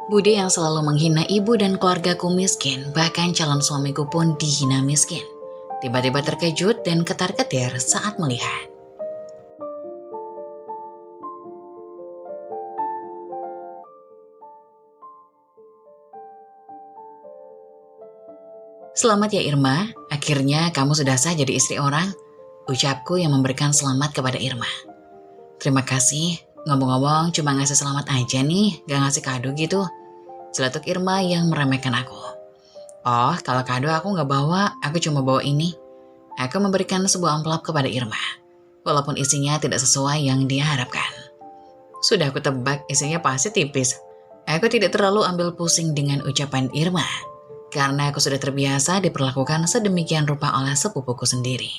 Bude yang selalu menghina ibu dan keluargaku miskin, bahkan calon suamiku pun dihina miskin. Tiba-tiba terkejut dan ketar-ketir saat melihat. Selamat ya Irma, akhirnya kamu sudah sah jadi istri orang. Ucapku yang memberikan selamat kepada Irma. Terima kasih, ngomong-ngomong cuma ngasih selamat aja nih, gak ngasih kado gitu. Celetuk Irma yang meremehkan aku. Oh, kalau kado aku gak bawa, aku cuma bawa ini. Aku memberikan sebuah amplop kepada Irma, walaupun isinya tidak sesuai yang dia harapkan. Sudah aku tebak isinya pasti tipis. Aku tidak terlalu ambil pusing dengan ucapan Irma, karena aku sudah terbiasa diperlakukan sedemikian rupa oleh sepupuku sendiri.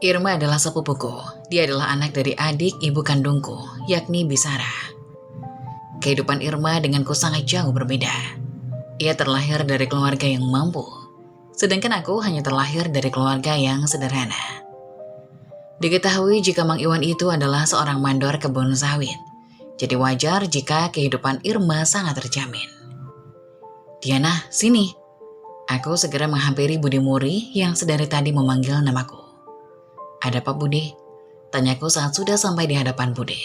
Irma adalah sepupuku. Dia adalah anak dari adik ibu kandungku, yakni Bisara. Kehidupan Irma denganku sangat jauh berbeda. Ia terlahir dari keluarga yang mampu, sedangkan aku hanya terlahir dari keluarga yang sederhana. Diketahui jika Mang Iwan itu adalah seorang mandor kebun sawit, jadi wajar jika kehidupan Irma sangat terjamin. Diana, sini. Aku segera menghampiri Budi Muri yang sedari tadi memanggil namaku. Ada apa Budi? Tanyaku saat sudah sampai di hadapan Budi.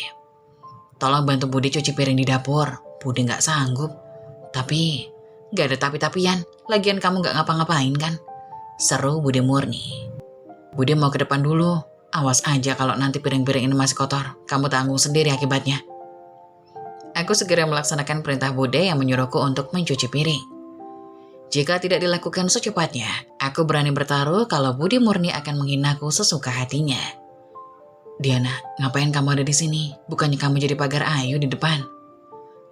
Tolong bantu Budi cuci piring di dapur. Budi gak sanggup. Tapi gak ada tapi-tapian. Lagian kamu gak ngapa-ngapain kan? Seru Budi Murni. Budi mau ke depan dulu. Awas aja kalau nanti piring-piring ini masih kotor. Kamu tanggung sendiri akibatnya. Aku segera melaksanakan perintah Bude yang menyuruhku untuk mencuci piring. Jika tidak dilakukan secepatnya, aku berani bertaruh kalau Budi Murni akan menghinaku sesuka hatinya. Diana, ngapain kamu ada di sini? Bukannya kamu jadi pagar ayu di depan?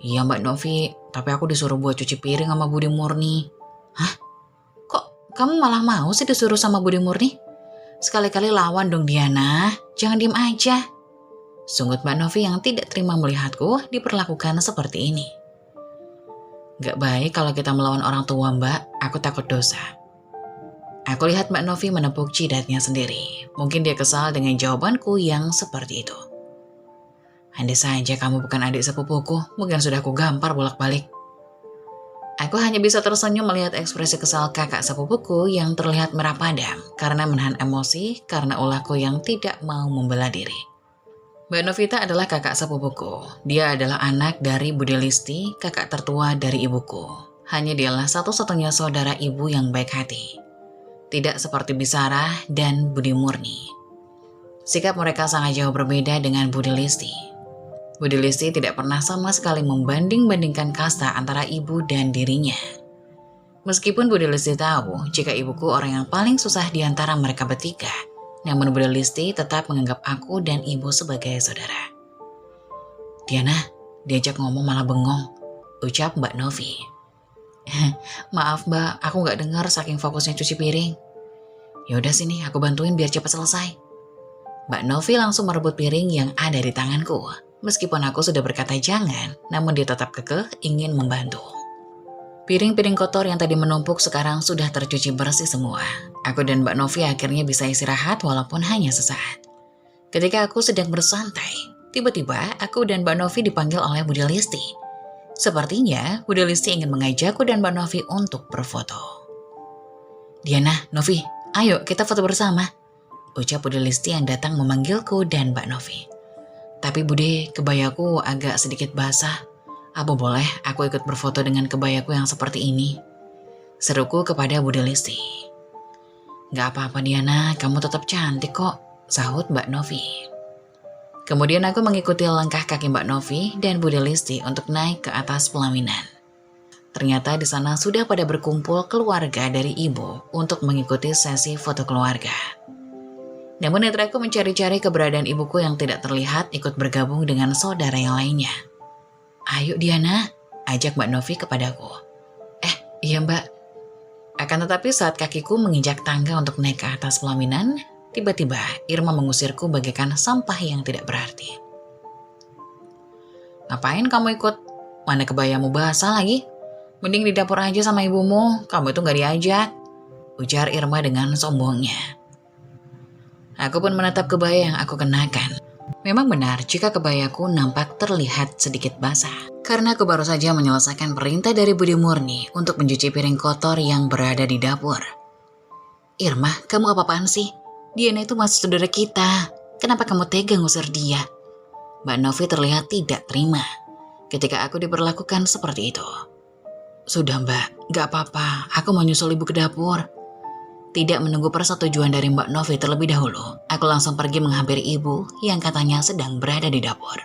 Iya Mbak Novi, tapi aku disuruh buat cuci piring sama Budi Murni. Hah? Kok kamu malah mau sih disuruh sama Budi Murni? Sekali-kali lawan dong Diana, jangan diem aja. Sunggut Mbak Novi yang tidak terima melihatku diperlakukan seperti ini. Gak baik kalau kita melawan orang tua Mbak, aku takut dosa. Aku lihat Mbak Novi menepuk jidatnya sendiri. Mungkin dia kesal dengan jawabanku yang seperti itu. Andai saja kamu bukan adik sepupuku, mungkin sudah aku gampar bolak-balik. Aku hanya bisa tersenyum melihat ekspresi kesal kakak sepupuku yang terlihat merah padam karena menahan emosi karena ulahku yang tidak mau membela diri. Mbak Novita adalah kakak sepupuku. Dia adalah anak dari Budi Listi, kakak tertua dari ibuku. Hanya dialah satu-satunya saudara ibu yang baik hati. Tidak seperti Bisara dan Budi Murni. Sikap mereka sangat jauh berbeda dengan Budi Listi. Budi Listi tidak pernah sama sekali membanding-bandingkan kasta antara ibu dan dirinya. Meskipun Budi Listi tahu jika ibuku orang yang paling susah di antara mereka bertiga, namun Budi Listi tetap menganggap aku dan ibu sebagai saudara. Diana, diajak ngomong malah bengong, ucap Mbak Novi. Maaf Mbak, aku gak dengar saking fokusnya cuci piring. Yaudah sini, aku bantuin biar cepat selesai. Mbak Novi langsung merebut piring yang ada di tanganku. Meskipun aku sudah berkata jangan, namun dia tetap kekeh ingin membantu. Piring-piring kotor yang tadi menumpuk sekarang sudah tercuci bersih semua. Aku dan Mbak Novi akhirnya bisa istirahat walaupun hanya sesaat. Ketika aku sedang bersantai, tiba-tiba aku dan Mbak Novi dipanggil oleh Budi Listi. Sepertinya Budi Listi ingin mengajakku dan Mbak Novi untuk berfoto. Diana, Novi, ayo kita foto bersama, ucap Budi Listi yang datang memanggilku dan Mbak Novi. Tapi Budi, kebayaku agak sedikit basah. Apa boleh aku ikut berfoto dengan kebayaku yang seperti ini? Seruku kepada Budi Listi. Gak apa-apa Diana, kamu tetap cantik kok, sahut Mbak Novi. Kemudian aku mengikuti langkah kaki Mbak Novi dan Budi Listi untuk naik ke atas pelaminan. Ternyata di sana sudah pada berkumpul keluarga dari ibu untuk mengikuti sesi foto keluarga. Namun netraku mencari-cari keberadaan ibuku yang tidak terlihat ikut bergabung dengan saudara yang lainnya. Ayo Diana, ajak Mbak Novi kepadaku. Iya Mbak. Akan tetapi saat kakiku menginjak tangga untuk naik ke atas pelaminan, tiba-tiba Irma mengusirku bagaikan sampah yang tidak berarti. Ngapain kamu ikut? Mana kebayamu basah lagi? Mending di dapur aja sama ibumu, kamu itu gak diajak, ujar Irma dengan sombongnya. Aku pun menatap kebaya yang aku kenakan. Memang benar jika kebayaku nampak terlihat sedikit basah. Karena aku baru saja menyelesaikan perintah dari Budi Murni untuk mencuci piring kotor yang berada di dapur. Irma, kamu apa-apaan sih? Diana itu masih saudara kita. Kenapa kamu tega ngusir dia? Mbak Novi terlihat tidak terima ketika aku diperlakukan seperti itu. Sudah mbak, gak apa-apa. Aku mau nyusul ibu ke dapur. Tidak menunggu persetujuan dari Mbak Novi terlebih dahulu, aku langsung pergi menghampiri ibu yang katanya sedang berada di dapur.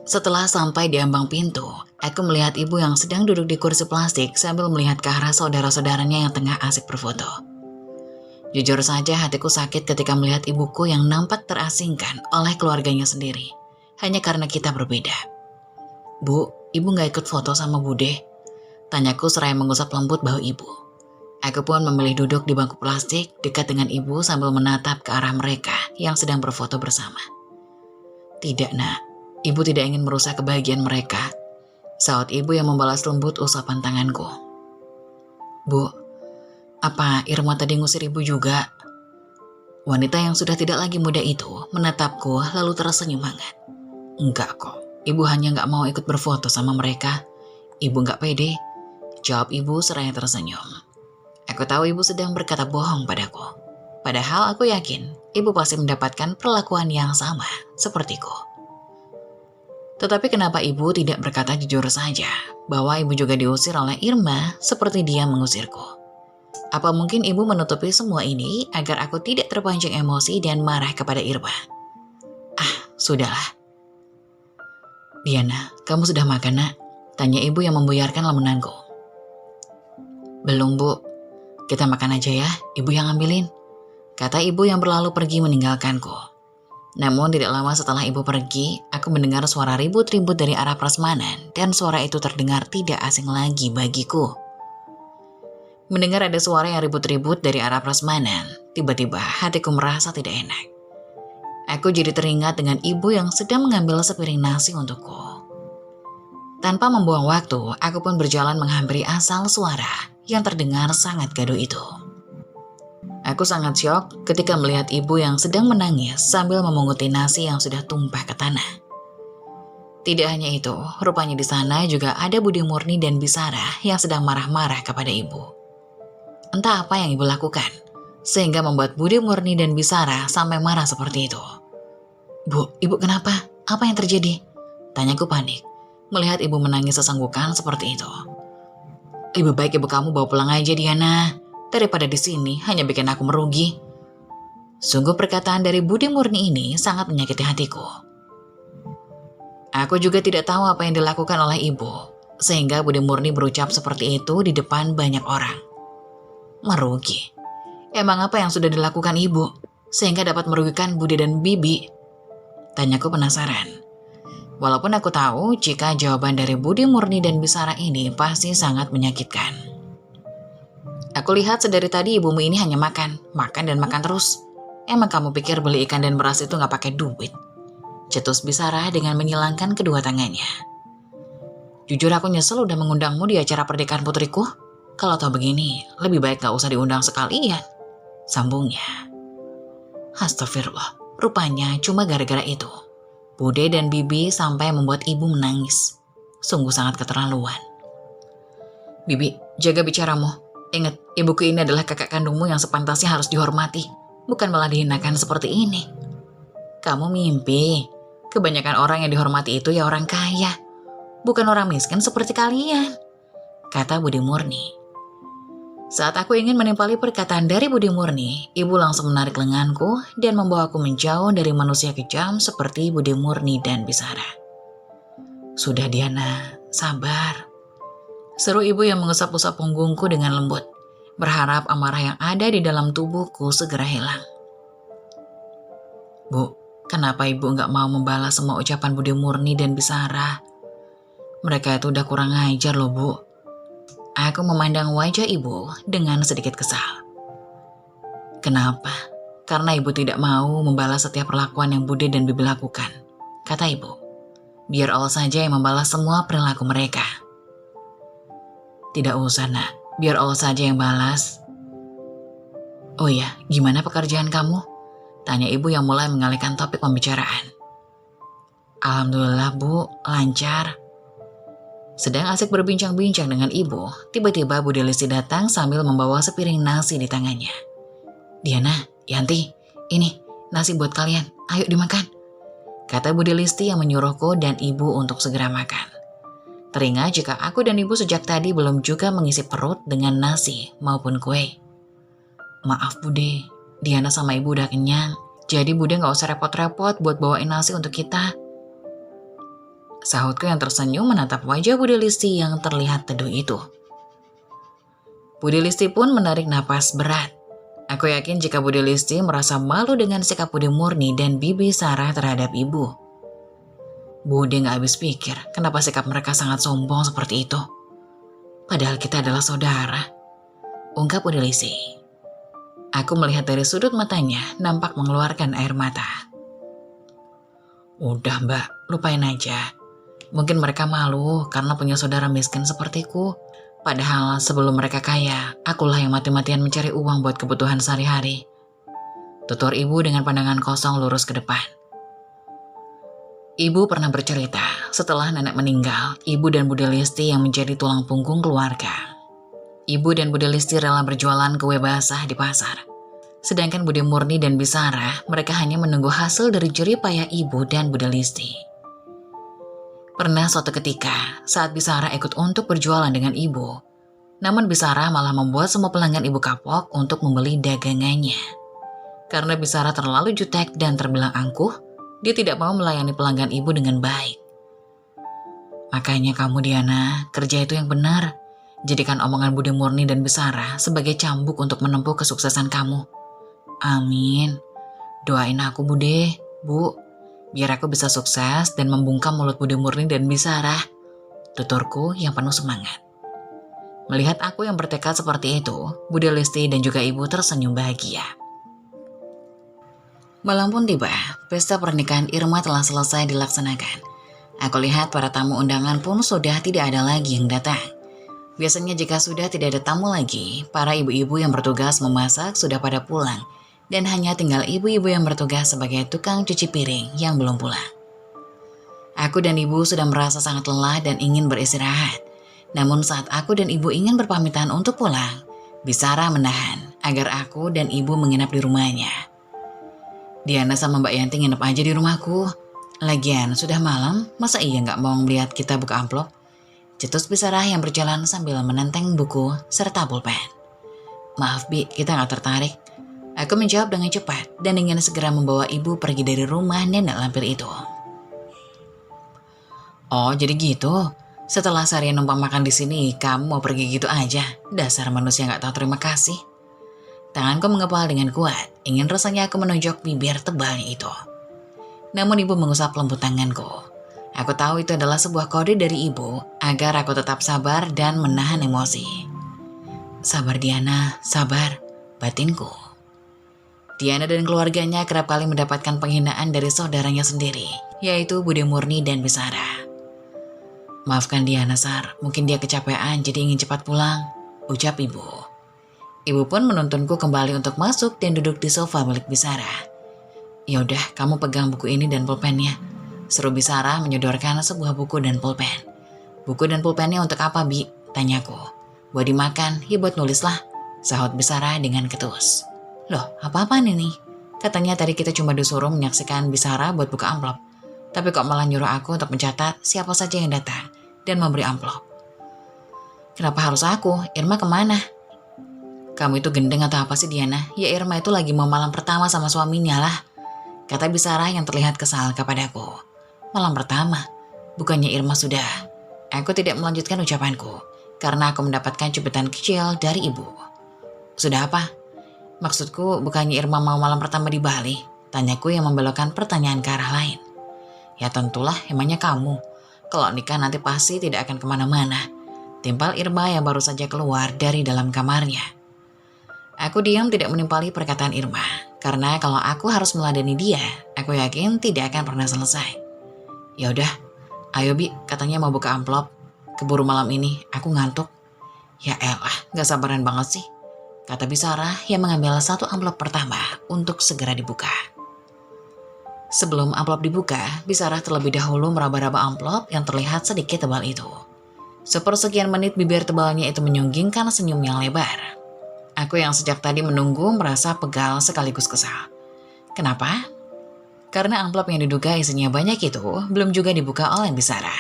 Setelah sampai di ambang pintu, aku melihat ibu yang sedang duduk di kursi plastik sambil melihat ke arah saudara-saudaranya yang tengah asik berfoto. Jujur saja hatiku sakit ketika melihat ibuku yang nampak terasingkan oleh keluarganya sendiri, hanya karena kita berbeda. Bu, ibu gak ikut foto sama Bude? Tanyaku seraya mengusap lembut bahu ibu. Aku pun memilih duduk di bangku plastik dekat dengan ibu sambil menatap ke arah mereka yang sedang berfoto bersama. Tidak nak, ibu tidak ingin merusak kebahagiaan mereka. Saut ibu yang membalas lembut usapan tanganku. Bu, apa Irma tadi ngusir ibu juga? Wanita yang sudah tidak lagi muda itu menatapku lalu tersenyum hangat. Enggak kok, ibu hanya gak mau ikut berfoto sama mereka. Ibu gak pede, jawab ibu seraya tersenyum. Aku tahu ibu sedang berkata bohong padaku. Padahal aku yakin ibu pasti mendapatkan perlakuan yang sama sepertiku. Tetapi kenapa ibu tidak berkata jujur saja bahwa ibu juga diusir oleh Irma seperti dia mengusirku? Apa mungkin ibu menutupi semua ini agar aku tidak terpancing emosi dan marah kepada Irma? Ah, sudahlah. Diana, kamu sudah makan nak? Tanya ibu yang membuyarkan lamunanku. Belum bu. Kita makan aja ya, ibu yang ambilin. Kata ibu yang berlalu pergi meninggalkanku. Namun tidak lama setelah ibu pergi, aku mendengar suara ribut-ribut dari arah prasmanan dan suara itu terdengar tidak asing lagi bagiku. Mendengar ada suara yang ribut-ribut dari arah prasmanan, tiba-tiba hatiku merasa tidak enak. Aku jadi teringat dengan ibu yang sedang mengambil sepiring nasi untukku. Tanpa membuang waktu, aku pun berjalan menghampiri asal suara yang terdengar sangat gaduh itu. Aku sangat syok ketika melihat ibu yang sedang menangis sambil memunguti nasi yang sudah tumpah ke tanah. Tidak hanya itu, rupanya di sana juga ada Budi Murni dan Bisara yang sedang marah-marah kepada ibu. Entah apa yang ibu lakukan, sehingga membuat Budi Murni dan Bisara sampai marah seperti itu. Bu, ibu kenapa? Apa yang terjadi? Tanyaku panik, melihat ibu menangis sesenggukan seperti itu. Lebih baik ibu kamu bawa pulang aja Diana, daripada di sini hanya bikin aku merugi. Sungguh perkataan dari Budi Murni ini sangat menyakiti hatiku. Aku juga tidak tahu apa yang dilakukan oleh ibu, sehingga Budi Murni berucap seperti itu di depan banyak orang. Merugi? Emang apa yang sudah dilakukan ibu, sehingga dapat merugikan Budi dan Bibi? Tanyaku penasaran. Walaupun aku tahu jika jawaban dari Budi Murni dan Bisara ini pasti sangat menyakitkan. Aku lihat sedari tadi ibumu ini hanya makan dan makan terus. Emang kamu pikir beli ikan dan beras itu gak pakai duit? Cetus Bisara dengan menyilangkan kedua tangannya. Jujur aku nyesel udah mengundangmu di acara pernikahan putriku. Kalau tahu begini, lebih baik gak usah diundang sekalian. Sambungnya. Astagfirullah, rupanya cuma gara-gara itu Bude dan Bibi sampai membuat ibu menangis. Sungguh sangat keterlaluan. Bibi, jaga bicaramu. Ingat, ibuku ini adalah kakak kandungmu yang sepantasnya harus dihormati, bukan malah dihinakan seperti ini. Kamu mimpi. Kebanyakan orang yang dihormati itu ya orang kaya, bukan orang miskin seperti kalian, kata Budi Murni. Saat aku ingin menimpali perkataan dari Budi Murni, ibu langsung menarik lenganku dan membawaku menjauh dari manusia kejam seperti Budi Murni dan Bisara. Sudah Diana, sabar. Seru ibu yang mengusap-usap punggungku dengan lembut, berharap amarah yang ada di dalam tubuhku segera hilang. Bu, kenapa ibu gak mau membalas semua ucapan Budi Murni dan Bisara? Mereka itu udah kurang ajar loh bu. Aku memandang wajah ibu dengan sedikit kesal. Kenapa? Karena ibu tidak mau membalas setiap perlakuan yang Budi dan Bibi lakukan, kata ibu. Biar Allah saja yang membalas semua perilaku mereka. Tidak usah nak, biar Allah saja yang balas. Oh ya, gimana pekerjaan kamu? Tanya ibu yang mulai mengalihkan topik pembicaraan. Alhamdulillah bu, lancar. Sedang asik berbincang-bincang dengan ibu, tiba-tiba Budi Listi datang sambil membawa sepiring nasi di tangannya. "Diana, Yanti, ini nasi buat kalian, ayo dimakan," kata Budi Listi yang menyuruhku dan ibu untuk segera makan. Teringat jika aku dan ibu sejak tadi belum juga mengisi perut dengan nasi maupun kue. "Maaf Bude, Diana sama ibu udah kenyang, jadi Bude gak usah repot-repot buat bawain nasi untuk kita," sahutku yang tersenyum menatap wajah Budi Listi yang terlihat teduh itu. Budi Listi pun menarik napas berat. Aku yakin jika Budi Listi merasa malu dengan sikap Budi Murni dan Bibi Sarah terhadap ibu. Budi gak habis pikir kenapa sikap mereka sangat sombong seperti itu. Padahal kita adalah saudara, ungkap Budi Listi. Aku melihat dari sudut matanya nampak mengeluarkan air mata. "Udah Mbak, lupain aja. Mungkin mereka malu karena punya saudara miskin sepertiku. Padahal sebelum mereka kaya, akulah yang mati-matian mencari uang buat kebutuhan sehari-hari," tutur ibu dengan pandangan kosong lurus ke depan. Ibu pernah bercerita, setelah nenek meninggal, ibu dan Budi Listi yang menjadi tulang punggung keluarga. Ibu dan Budi Listi rela berjualan kue basah di pasar. Sedangkan Budi Murni dan Bisara, mereka hanya menunggu hasil dari jerih payah ibu dan Budi Listi. Pernah suatu ketika, saat Bisara ikut untuk berjualan dengan ibu, namun Bisara malah membuat semua pelanggan ibu kapok untuk membeli dagangannya. Karena Bisara terlalu jutek dan terbilang angkuh, dia tidak mau melayani pelanggan ibu dengan baik. "Makanya kamu Diana, kerja itu yang benar. Jadikan omongan Budi Murni dan Bisara sebagai cambuk untuk menempuh kesuksesan kamu. Amin. Doain aku Bude, Bu, biar aku bisa sukses dan membungkam mulut Budi Murni dan Bisara," tuturku yang penuh semangat. Melihat aku yang bertekad seperti itu, Budi Listi dan juga ibu tersenyum bahagia. Malam pun tiba, pesta pernikahan Irma telah selesai dilaksanakan. Aku lihat para tamu undangan pun sudah tidak ada lagi yang datang. Biasanya jika sudah tidak ada tamu lagi, para ibu-ibu yang bertugas memasak sudah pada pulang, dan hanya tinggal ibu-ibu yang bertugas sebagai tukang cuci piring yang belum pulang. Aku dan ibu sudah merasa sangat lelah dan ingin beristirahat. Namun saat aku dan ibu ingin berpamitan untuk pulang, Bisara menahan agar aku dan ibu menginap di rumahnya. "Diana sama Mbak Yanti nginep aja di rumahku. Lagian sudah malam, masa iya nggak mau melihat kita buka amplop?" cetus Bisara yang berjalan sambil menenteng buku serta pulpen. "Maaf Bi, kita nggak tertarik." Aku menjawab dengan cepat dan ingin segera membawa ibu pergi dari rumah nenek lampir itu. "Oh jadi gitu? Setelah seharian numpang makan di sini, kamu mau pergi gitu aja? Dasar manusia nggak tahu terima kasih." Tanganku mengepal dengan kuat, ingin rasanya aku menonjok bibir tebalnya itu. Namun ibu mengusap lembut tanganku. Aku tahu itu adalah sebuah kode dari ibu agar aku tetap sabar dan menahan emosi. "Sabar Diana, sabar," batinku. Diana dan keluarganya kerap kali mendapatkan penghinaan dari saudaranya sendiri, yaitu Budi Murni dan Bisara. "Maafkan Diana Sar, mungkin dia kecapean jadi ingin cepat pulang," ucap ibu. Ibu pun menuntunku kembali untuk masuk dan duduk di sofa milik Bisara. "Ya udah, kamu pegang buku ini dan pulpennya," seru Bisara menyodorkan sebuah buku dan pulpen. "Buku dan pulpennya untuk apa Bi?" tanyaku. "Buat dimakan, ya buat nulis lah," sahut Bisara dengan ketus. "Loh, apa-apaan ini? Katanya tadi kita cuma disuruh menyaksikan Bisara buat buka amplop. Tapi kok malah nyuruh aku untuk mencatat siapa saja yang datang dan memberi amplop." "Kenapa harus aku? Irma kemana?" "Kamu itu gendeng atau apa sih Diana? Ya Irma itu lagi mau malam pertama sama suaminya lah," kata Bisara yang terlihat kesal kepadaku. "Malam pertama? Bukannya Irma sudah?" Aku tidak melanjutkan ucapanku, karena aku mendapatkan cubitan kecil dari ibu. "Sudah apa? Maksudku bukannya Irma mau malam pertama di Bali?" tanyaku yang membelokkan pertanyaan ke arah lain. "Ya tentulah, emangnya kamu. Kalau nikah nanti pasti tidak akan kemana-mana," timpal Irma yang baru saja keluar dari dalam kamarnya. Aku diam tidak menimpali perkataan Irma, karena kalau aku harus meladeni dia, aku yakin tidak akan pernah selesai. "Ya udah, ayo Bi, katanya mau buka amplop. Keburu malam ini, aku ngantuk." "Ya elah, gak sabaran banget sih," kata Bisara yang mengambil satu amplop pertama untuk segera dibuka. Sebelum amplop dibuka, Bisara terlebih dahulu meraba-raba amplop yang terlihat sedikit tebal itu. Sepersekian menit bibir tebalnya itu menyunggingkan senyum yang lebar. Aku yang sejak tadi menunggu merasa pegal sekaligus kesal. Kenapa? Karena amplop yang diduga isinya banyak itu belum juga dibuka oleh Bisara.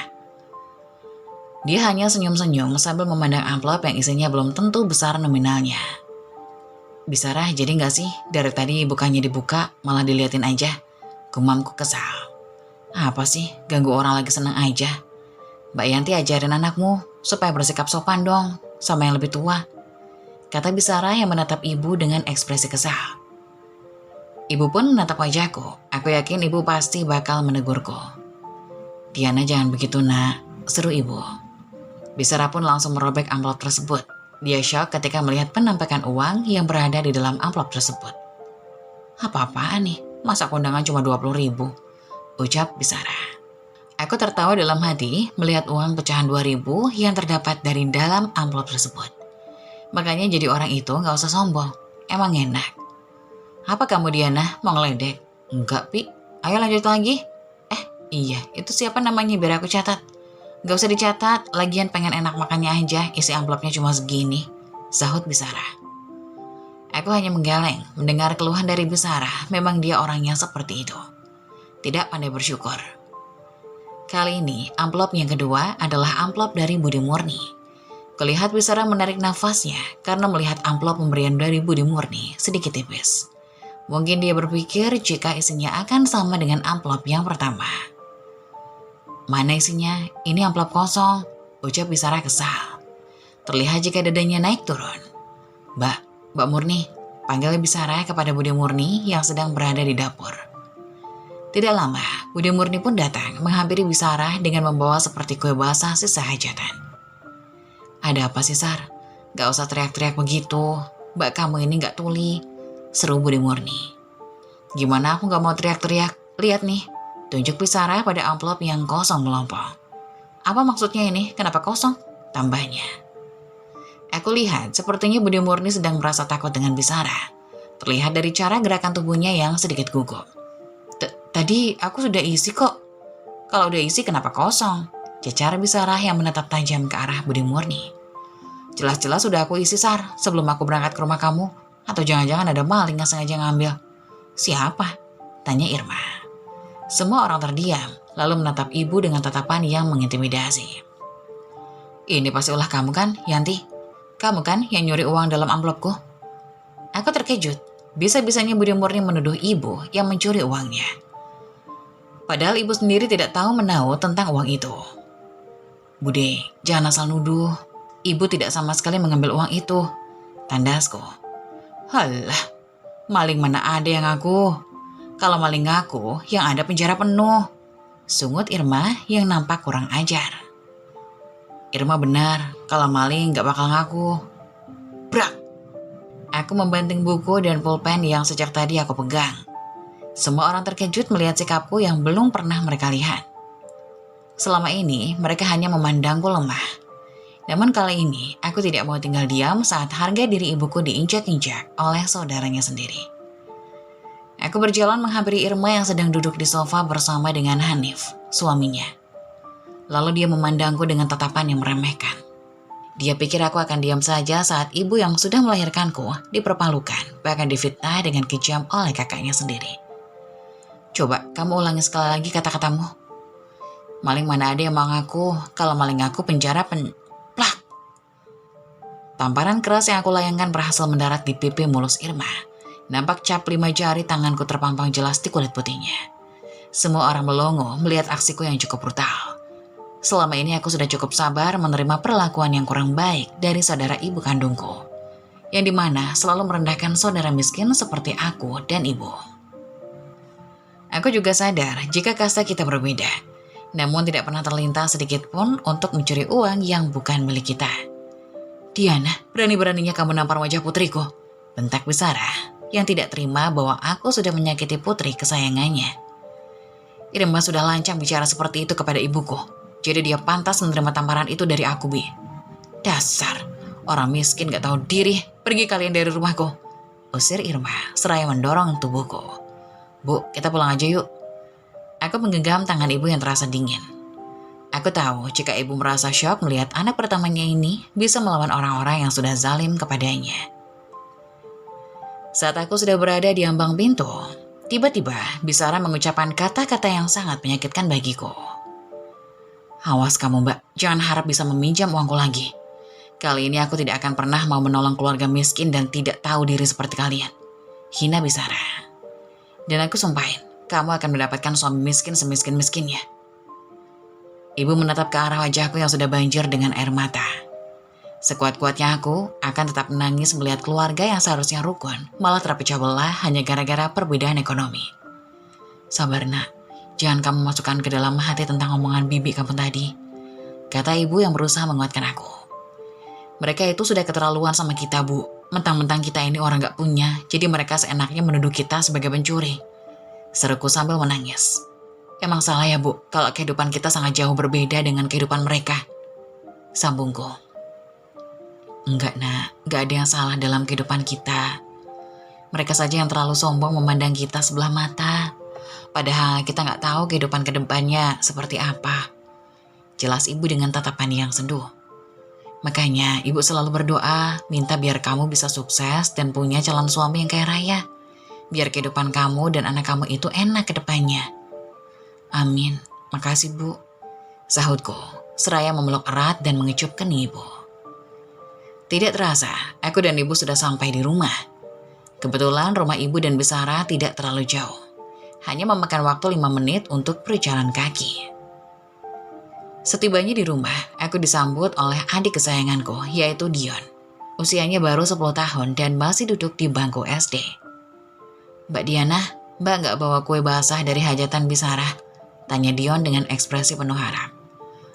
Dia hanya senyum-senyum sambil memandang amplop yang isinya belum tentu besar nominalnya. Bisara, jadi gak sih dari tadi bukannya dibuka malah diliatin aja? Gumamku kesal. Apa sih, ganggu orang lagi senang aja. Mbak Yanti ajarin anakmu supaya bersikap sopan dong sama yang lebih tua, kata Bisara yang menatap ibu dengan ekspresi kesal. Ibu pun menatap wajahku. Aku yakin ibu pasti bakal menegurku. Diana, jangan begitu nak, seru ibu. Bisara pun langsung merobek amplop tersebut. Dia syok ketika melihat penampakan uang yang berada di dalam amplop tersebut. Apa-apaan nih, masa kondangan cuma 20.000, ucap Bisara. Aku tertawa dalam hati melihat uang pecahan 2.000 yang terdapat dari dalam amplop tersebut. Makanya jadi orang itu gak usah sombong, emang enak. Apa kamu Diana, mau ngeledek? Enggak Pi, ayo lanjut lagi. Iya, itu siapa namanya biar aku catat. Gak usah dicatat, lagian pengen enak makannya aja, isi amplopnya cuma segini, sahut Bisara. Aku hanya menggeleng mendengar keluhan dari Bisara, memang dia orangnya seperti itu. Tidak pandai bersyukur. Kali ini, amplop yang kedua adalah amplop dari Budi Murni. Kulihat Bisara menarik nafasnya karena melihat amplop pemberian dari Budi Murni sedikit tipis. Mungkin dia berpikir jika isinya akan sama dengan amplop yang pertama. Mana isinya? Ini amplop kosong, ucap Bisara kesal. Terlihat jika dadanya naik turun. Mbak Murni, panggil Bisara kepada Budi Murni yang sedang berada di dapur. Tidak lama, Budi Murni pun datang menghampiri Bisara dengan membawa seperti kue basah sisa hajatan. Ada apa sih Sar? Gak usah teriak-teriak begitu, mbak kamu ini gak tuli, seru Budi Murni. Gimana aku gak mau teriak-teriak? Lihat nih, tunjuk Bisara pada amplop yang kosong melompong. Apa maksudnya ini? Kenapa kosong? Tambahnya. Aku lihat sepertinya Budi Murni sedang merasa takut dengan Bisara. Terlihat dari cara gerakan tubuhnya yang sedikit gugup. Tadi aku sudah isi kok. Kalau udah isi kenapa kosong? Cecar Bisara yang menatap tajam ke arah Budi Murni. Jelas-jelas sudah aku isi Sar sebelum aku berangkat ke rumah kamu. Atau jangan-jangan ada maling yang sengaja ngambil. Siapa? Tanya Irma. Semua orang terdiam lalu menatap ibu dengan tatapan yang mengintimidasi. Ini pasti ulah kamu kan, Yanti? Kamu kan yang nyuri uang dalam amplopku? Aku terkejut. Bisa-bisanya Budi Murni menuduh ibu yang mencuri uangnya. Padahal ibu sendiri tidak tahu menahu tentang uang itu. Bude, jangan asal nuduh. Ibu tidak sama sekali mengambil uang itu, tandasku. Halah, maling mana ada yang ngaku? Kalau maling ngaku, yang ada penjara penuh, sungut Irma yang nampak kurang ajar. Irma benar, kalau maling gak bakal ngaku. Brak! Aku membanting buku dan pulpen yang sejak tadi aku pegang. Semua orang terkejut melihat sikapku yang belum pernah mereka lihat. Selama ini mereka hanya memandangku lemah. Namun kali ini aku tidak mau tinggal diam saat harga diri ibuku diinjak-injak oleh saudaranya sendiri. Aku berjalan menghampiri Irma yang sedang duduk di sofa bersama dengan Hanif, suaminya. Lalu dia memandangku dengan tatapan yang meremehkan. Dia pikir aku akan diam saja saat ibu yang sudah melahirkanku dipermalukan, bahkan difitnah dengan kejam oleh kakaknya sendiri. Coba kamu ulangi sekali lagi kata-katamu. Maling mana ada yang mau ngaku, kalau maling ngaku penjara plak. Tamparan keras yang aku layangkan berhasil mendarat di pipi mulus Irma. Nampak cap 5 jari tanganku terpampang jelas di kulit putihnya. Semua orang melongo melihat aksiku yang cukup brutal. Selama ini aku sudah cukup sabar menerima perlakuan yang kurang baik dari saudara ibu kandungku, yang dimana selalu merendahkan saudara miskin seperti aku dan ibu. Aku juga sadar jika kasta kita berbeda, namun tidak pernah terlintas sedikit pun untuk mencuri uang yang bukan milik kita. Diana, berani-beraninya kamu nampar wajah putriku, bentak Bisara yang tidak terima bahwa aku sudah menyakiti putri kesayangannya. Irma sudah lancang bicara seperti itu kepada ibuku, jadi dia pantas menerima tamparan itu dari aku, Bi. Dasar, orang miskin gak tahu diri, pergi kalian dari rumahku, usir Irma seraya mendorong tubuhku. Bu, kita pulang aja yuk. Aku menggenggam tangan ibu yang terasa dingin. Aku tahu jika ibu merasa syok melihat anak pertamanya ini bisa melawan orang-orang yang sudah zalim kepadanya. Saat aku sudah berada di ambang pintu, tiba-tiba Bisara mengucapkan kata-kata yang sangat menyakitkan bagiku. Awas kamu mbak, jangan harap bisa meminjam uangku lagi. Kali ini aku tidak akan pernah mau menolong keluarga miskin dan tidak tahu diri seperti kalian. Hina Bisara. Dan aku sumpahin, kamu akan mendapatkan suami miskin semiskin-miskinnya. Ibu menatap ke arah wajahku yang sudah banjir dengan air mata. Sekuat-kuatnya aku akan tetap menangis melihat keluarga yang seharusnya rukun malah terpecah belah hanya gara-gara perbedaan ekonomi. Sabar nak, jangan kamu masukkan ke dalam hati tentang omongan bibi kamu tadi, kata ibu yang berusaha menguatkan aku. Mereka itu sudah keterlaluan sama kita bu, mentang-mentang kita ini orang gak punya, jadi mereka seenaknya menuduh kita sebagai pencuri. Seruku sambil menangis. Emang salah ya bu, kalau kehidupan kita sangat jauh berbeda dengan kehidupan mereka, sambungku. Enggak nak, gak ada yang salah dalam kehidupan kita. Mereka saja yang terlalu sombong memandang kita sebelah mata. Padahal kita gak tahu kehidupan kedepannya seperti apa. Jelas ibu dengan tatapan yang senduh. Makanya ibu selalu berdoa, minta biar kamu bisa sukses dan punya calon suami yang kaya raya. Biar kehidupan kamu dan anak kamu itu enak kedepannya. Amin, makasih bu, sahutku, seraya memeluk erat dan mengecup kening ibu. Tidak terasa, aku dan ibu sudah sampai di rumah. Kebetulan rumah ibu dan Bisara tidak terlalu jauh. Hanya memakan waktu 5 menit untuk berjalan kaki. Setibanya di rumah, aku disambut oleh adik kesayanganku, yaitu Dion. Usianya baru 10 tahun dan masih duduk di bangku SD. Mbak Diana, mbak gak bawa kue basah dari hajatan Bisara? Tanya Dion dengan ekspresi penuh harap.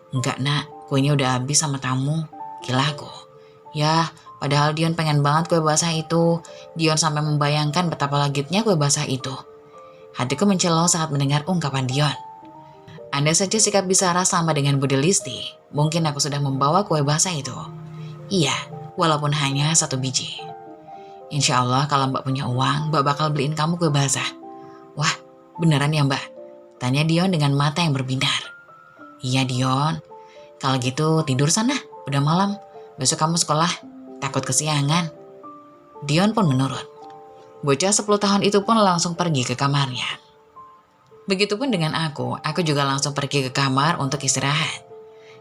Enggak nak, kuenya udah habis sama tamu, kilaku. Ya, padahal Dion pengen banget kue basah itu. Dion sampai membayangkan betapa legitnya kue basah itu. Hatiku mencelau saat mendengar ungkapan Dion. Andai saja sikap Bisara sama dengan Budi Listi, mungkin aku sudah membawa kue basah itu. Iya, walaupun hanya 1 biji. Insya Allah kalau mbak punya uang, mbak bakal beliin kamu kue basah. Wah, beneran ya mbak? Tanya Dion dengan mata yang berbinar. Iya Dion, kalau gitu tidur sana, udah malam. Besok kamu sekolah, takut kesiangan. Dion pun menurut. Bocah 10 tahun itu pun langsung pergi ke kamarnya. Begitupun dengan aku juga langsung pergi ke kamar untuk istirahat.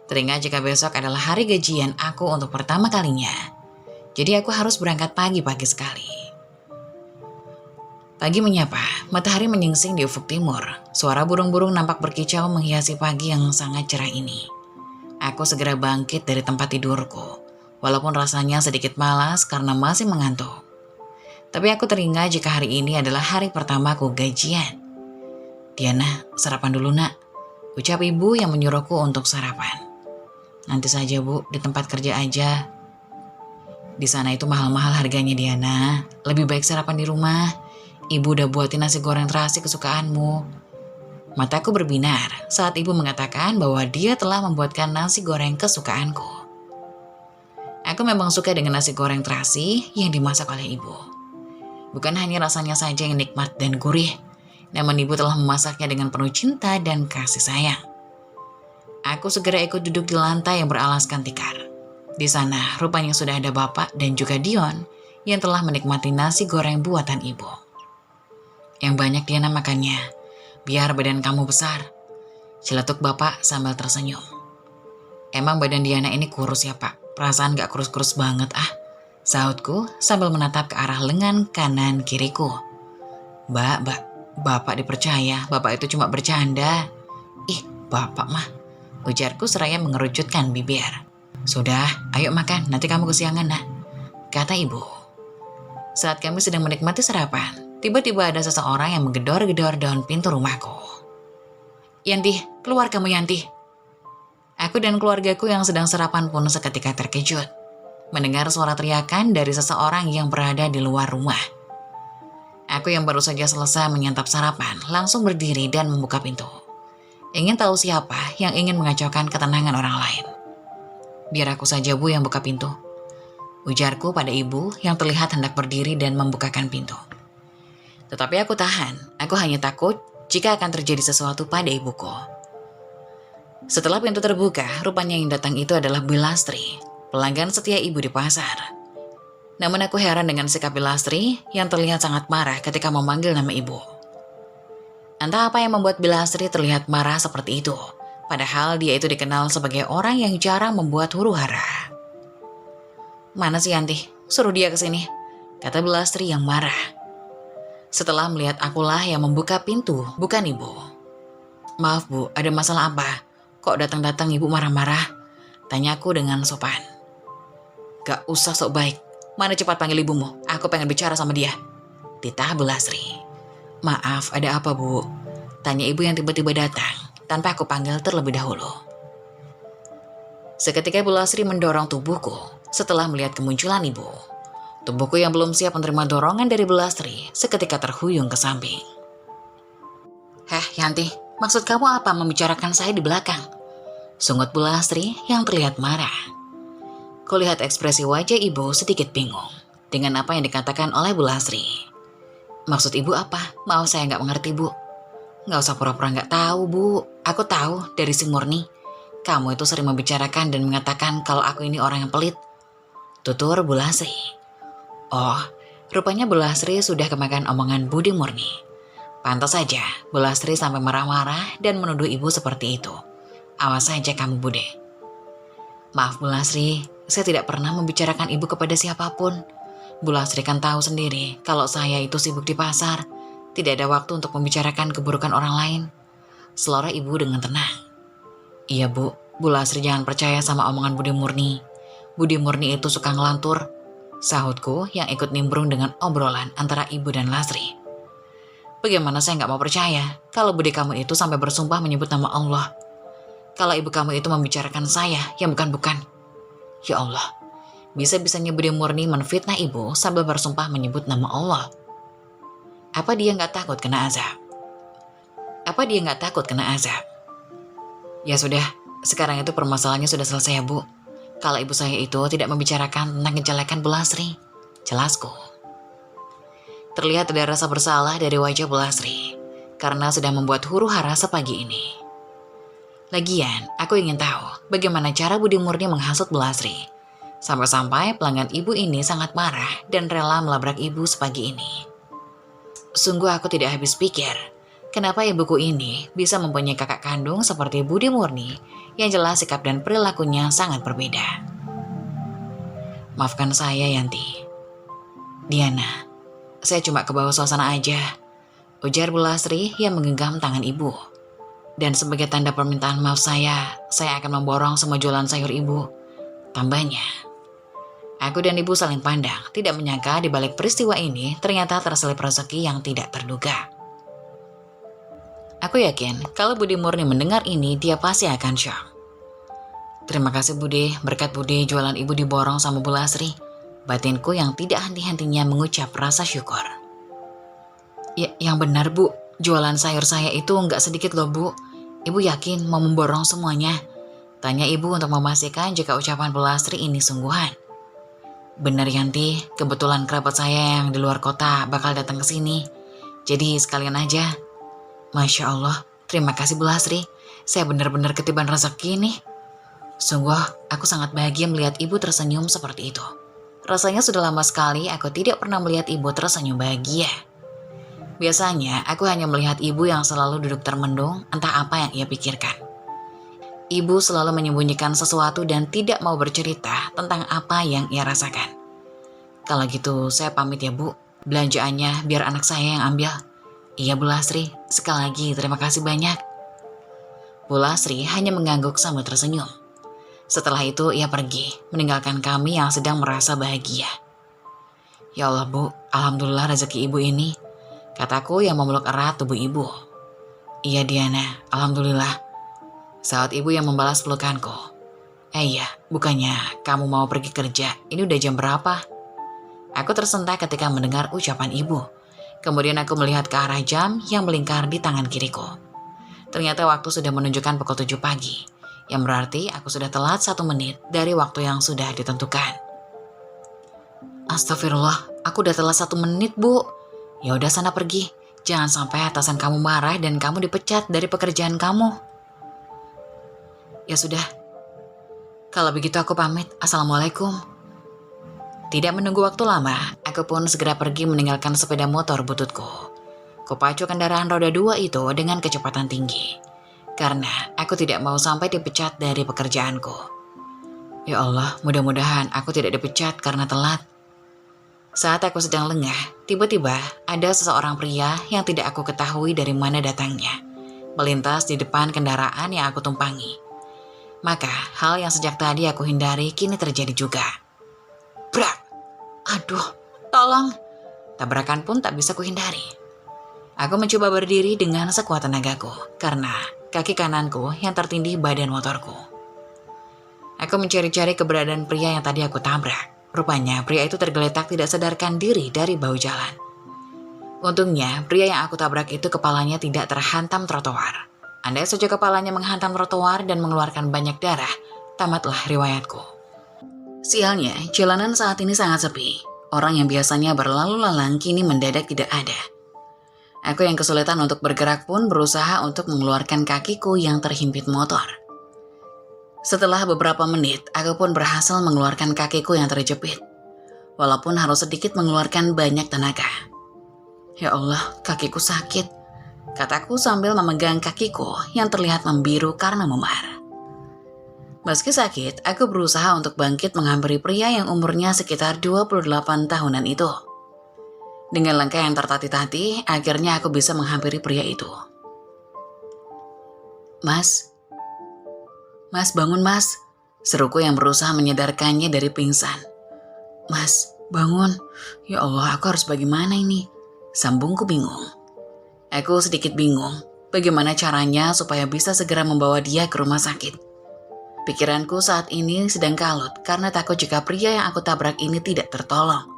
Teringat jika besok adalah hari gajian aku untuk pertama kalinya. Jadi aku harus berangkat pagi-pagi sekali. Pagi menyapa, matahari menyingsing di ufuk timur. Suara burung-burung nampak berkicau menghiasi pagi yang sangat cerah ini. Aku segera bangkit dari tempat tidurku, walaupun rasanya sedikit malas karena masih mengantuk. Tapi aku teringat jika hari ini adalah hari pertamaku gajian. Diana, sarapan dulu nak, ucap ibu yang menyuruhku untuk sarapan. Nanti saja bu, di tempat kerja aja. Di sana itu mahal-mahal harganya Diana, lebih baik sarapan di rumah. Ibu udah buatin nasi goreng terasi kesukaanmu. Mataku berbinar saat ibu mengatakan bahwa dia telah membuatkan nasi goreng kesukaanku. Aku memang suka dengan nasi goreng terasi yang dimasak oleh ibu. Bukan hanya rasanya saja yang nikmat dan gurih, namun ibu telah memasaknya dengan penuh cinta dan kasih sayang. Aku segera ikut duduk di lantai yang beralaskan tikar. Di sana rupanya sudah ada bapak dan juga Dion yang telah menikmati nasi goreng buatan ibu. Yang banyak Diana makannya, biar badan kamu besar, celetuk bapak sambil tersenyum. Emang badan Diana ini kurus ya pak? Perasaan gak kurus-kurus banget ah, sahutku sambil menatap ke arah lengan kanan kiriku. Mbak, bapak dipercaya, bapak itu cuma bercanda. Ih, bapak mah, ujarku seraya mengerujutkan bibir. Sudah, ayo makan, nanti kamu kesiangan nak, kata ibu. Saat kami sedang menikmati sarapan, tiba-tiba ada seseorang yang menggedor-gedor daun pintu rumahku. Yanti, keluar kamu Yanti. Aku dan keluargaku yang sedang sarapan pun seketika terkejut mendengar suara teriakan dari seseorang yang berada di luar rumah. Aku yang baru saja selesai menyantap sarapan langsung berdiri dan membuka pintu. Ingin tahu siapa yang ingin mengacaukan ketenangan orang lain. Biar aku saja bu yang buka pintu, ujarku pada ibu yang terlihat hendak berdiri dan membukakan pintu. Tetapi aku tahan, aku hanya takut jika akan terjadi sesuatu pada ibuku. Setelah pintu terbuka, rupanya yang datang itu adalah Bu Lastri, pelanggan setia ibu di pasar. Namun aku heran dengan sikap Bu Lastri yang terlihat sangat marah ketika memanggil nama ibu. Entah apa yang membuat Bu Lastri terlihat marah seperti itu, padahal dia itu dikenal sebagai orang yang jarang membuat huru-hara. "Mana si Yanti? Suruh dia ke sini," kata Bu Lastri yang marah. Setelah melihat akulah yang membuka pintu, bukan ibu. "Maaf Bu, ada masalah apa? Kok datang-datang ibu marah-marah?" tanyaku dengan sopan. "Gak usah sok baik. Mana cepat panggil ibumu, aku pengen bicara sama dia," titah Bu Lastri. "Maaf, ada apa Bu?" tanya ibu yang tiba-tiba datang tanpa aku panggil terlebih dahulu. Seketika Bu Lastri mendorong tubuhku setelah melihat kemunculan ibu. Tubuhku yang belum siap menerima dorongan dari Bu Lastri seketika terhuyung ke samping. "Heh Yanti, maksud kamu apa membicarakan saya di belakang?" sungut Bu Lastri yang terlihat marah. Kulihat ekspresi wajah ibu sedikit bingung dengan apa yang dikatakan oleh Bu Lastri. "Maksud ibu apa? Maaf saya nggak mengerti Bu." "Nggak usah pura-pura nggak tahu Bu. Aku tahu dari si Murni. Kamu itu sering membicarakan dan mengatakan kalau aku ini orang yang pelit," tutur Bu Lastri. Oh, rupanya Bu Lastri sudah kemakan omongan Budi Murni. Pantas saja Bu Lastri sampai marah-marah dan menuduh ibu seperti itu. Awas saja kamu Bude. "Maaf Bu Lastri, saya tidak pernah membicarakan ibu kepada siapapun. Bu Lastri kan tahu sendiri kalau saya itu sibuk di pasar. Tidak ada waktu untuk membicarakan keburukan orang lain," selora ibu dengan tenang. "Iya Bu, Bu Lastri jangan percaya sama omongan Budi Murni. Budi Murni itu suka ngelantur," sahutku yang ikut nimbrung dengan obrolan antara ibu dan Lastri. "Bagaimana saya nggak mau percaya kalau Budi kamu itu sampai bersumpah menyebut nama Allah. Kalau ibu kamu itu membicarakan saya yang bukan-bukan. Ya Allah, bisa-bisanya Budi Murni menfitnah ibu sambil bersumpah menyebut nama Allah. Apa dia nggak takut kena azab? Ya sudah, sekarang itu permasalahannya sudah selesai ya Bu. Kalau ibu saya itu tidak membicarakan tentang kejelekan Bu Lastri," jelasku. Terlihat ada rasa bersalah dari wajah Bu Lastri karena sudah membuat huru-hara sepagi ini. Lagian, aku ingin tahu bagaimana cara Budi Murni menghasut Bu Lastri. Sampai-sampai pelanggan ibu ini sangat marah dan rela melabrak ibu sepagi ini. Sungguh aku tidak habis pikir, kenapa ibuku ini bisa mempunyai kakak kandung seperti Budi Murni yang jelas sikap dan perilakunya sangat berbeda. "Maafkan saya Yanti." "Diana, saya cuma kebawa suasana aja," ujar Bu Lastri yang menggenggam tangan ibu. "Dan sebagai tanda permintaan maaf saya akan memborong semua jualan sayur ibu," tambahnya. Aku dan ibu saling pandang, tidak menyangka di balik peristiwa ini ternyata terselip rezeki yang tidak terduga. Aku yakin kalau Budi Murni mendengar ini dia pasti akan syok. "Terima kasih Budi, berkat Budi jualan ibu diborong sama Bu Lastri," batinku yang tidak henti-hentinya mengucap rasa syukur. "Ya, yang benar Bu, jualan sayur saya itu nggak sedikit loh Bu. Ibu yakin mau memborong semuanya?" tanya ibu untuk memastikan jika ucapan Bu Lastri ini sungguhan. "Benar Yanti, kebetulan kerabat saya yang di luar kota bakal datang ke sini. Jadi sekalian aja." "Masya Allah, terima kasih Bu Lastri. Saya benar-benar ketiban rezeki nih." Sungguh, aku sangat bahagia melihat ibu tersenyum seperti itu. Rasanya sudah lama sekali aku tidak pernah melihat ibu tersenyum bahagia. Biasanya, aku hanya melihat ibu yang selalu duduk termendung, entah apa yang ia pikirkan. Ibu selalu menyembunyikan sesuatu dan tidak mau bercerita tentang apa yang ia rasakan. "Kalau gitu, saya pamit ya Bu. Belanjaannya biar anak saya yang ambil." "Iya Bu Lastri, sekali lagi terima kasih banyak." Bu Lastri hanya mengangguk sambil tersenyum. Setelah itu ia pergi, meninggalkan kami yang sedang merasa bahagia. "Ya Allah Bu, alhamdulillah rezeki ibu ini," kataku yang memeluk erat tubuh ibu. "Iya Diana, alhamdulillah," saat ibu yang membalas pelukanku. Iya, bukannya kamu mau pergi kerja? Ini udah jam berapa?" Aku tersentak ketika mendengar ucapan ibu. Kemudian aku melihat ke arah jam yang melingkar di tangan kiriku. Ternyata waktu sudah menunjukkan pukul 7 pagi, yang berarti aku sudah telat 1 menit dari waktu yang sudah ditentukan. "Astagfirullah, aku udah telat 1 menit Bu." "Ya udah sana pergi, jangan sampai atasan kamu marah dan kamu dipecat dari pekerjaan kamu." Ya sudah, kalau begitu aku pamit. Assalamualaikum. Tidak menunggu waktu lama, aku pun segera pergi meninggalkan sepeda motor bututku. Kupacu kendaraan roda 2 itu dengan kecepatan tinggi, karena aku tidak mau sampai dipecat dari pekerjaanku. Ya Allah, mudah-mudahan aku tidak dipecat karena telat. Saat aku sedang lengah, tiba-tiba ada seseorang pria yang tidak aku ketahui dari mana datangnya, melintas di depan kendaraan yang aku tumpangi. Maka, hal yang sejak tadi aku hindari kini terjadi juga. Brak! Aduh, tolong! Tabrakan pun tak bisa kuhindari. Aku mencoba berdiri dengan sekuat tenagaku, karena kaki kananku yang tertindih badan motorku. Aku mencari-cari keberadaan pria yang tadi aku tabrak. Rupanya pria itu tergeletak tidak sadarkan diri dari bahu jalan. Untungnya, pria yang aku tabrak itu kepalanya tidak terhantam trotoar. Andai saja kepalanya menghantam trotoar dan mengeluarkan banyak darah, tamatlah riwayatku. Sialnya, jalanan saat ini sangat sepi. Orang yang biasanya berlalu lalang kini mendadak tidak ada. Aku yang kesulitan untuk bergerak pun berusaha untuk mengeluarkan kakiku yang terhimpit motor. Setelah beberapa menit, aku pun berhasil mengeluarkan kakiku yang terjepit. Walaupun harus sedikit mengeluarkan banyak tenaga. Ya Allah, kakiku sakit, kataku sambil memegang kakiku yang terlihat membiru karena memar. Meski sakit, aku berusaha untuk bangkit menghampiri pria yang umurnya sekitar 28 tahunan itu. Dengan langkah yang tertatih-tatih, akhirnya aku bisa menghampiri pria itu. Mas, bangun mas, seruku yang berusaha menyadarkannya dari pingsan. Mas, bangun, ya Allah aku harus bagaimana ini? Sambungku bingung. Aku sedikit bingung, bagaimana caranya supaya bisa segera membawa dia ke rumah sakit. Pikiranku saat ini sedang kalut karena takut jika pria yang aku tabrak ini tidak tertolong.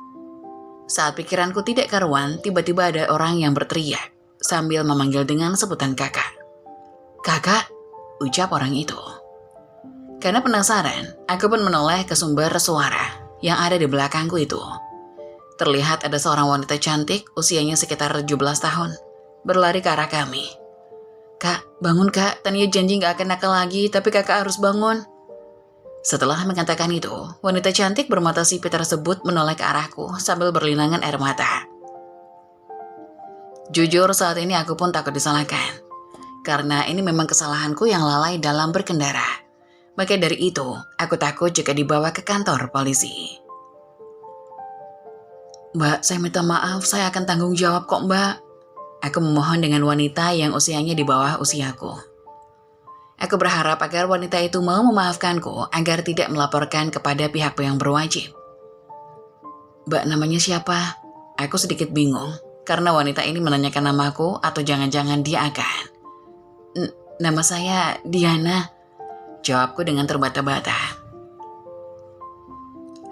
Saat pikiranku tidak karuan, tiba-tiba ada orang yang berteriak sambil memanggil dengan sebutan kakak. Kakak, ucap orang itu. Karena penasaran, aku pun menoleh ke sumber suara yang ada di belakangku itu. Terlihat ada seorang wanita cantik, usianya sekitar 17 tahun, berlari ke arah kami. Kak, bangun kak, Tania janji gak akan nakal lagi, tapi kakak harus bangun. Setelah mengatakan itu, wanita cantik bermata sipit tersebut menoleh ke arahku sambil berlinangan air mata. Jujur saat ini aku pun takut disalahkan, karena ini memang kesalahanku yang lalai dalam berkendara. Maka dari itu, aku takut jika dibawa ke kantor polisi. Mbak, saya minta maaf, saya akan tanggung jawab kok mbak. Aku memohon dengan wanita yang usianya di bawah usiaku. Aku berharap agar wanita itu mau memaafkanku agar tidak melaporkan kepada pihak yang berwajib. Mbak, namanya siapa? Aku sedikit bingung karena wanita ini menanyakan namaku atau jangan-jangan dia akan. Nama saya Diana, jawabku dengan terbata-bata.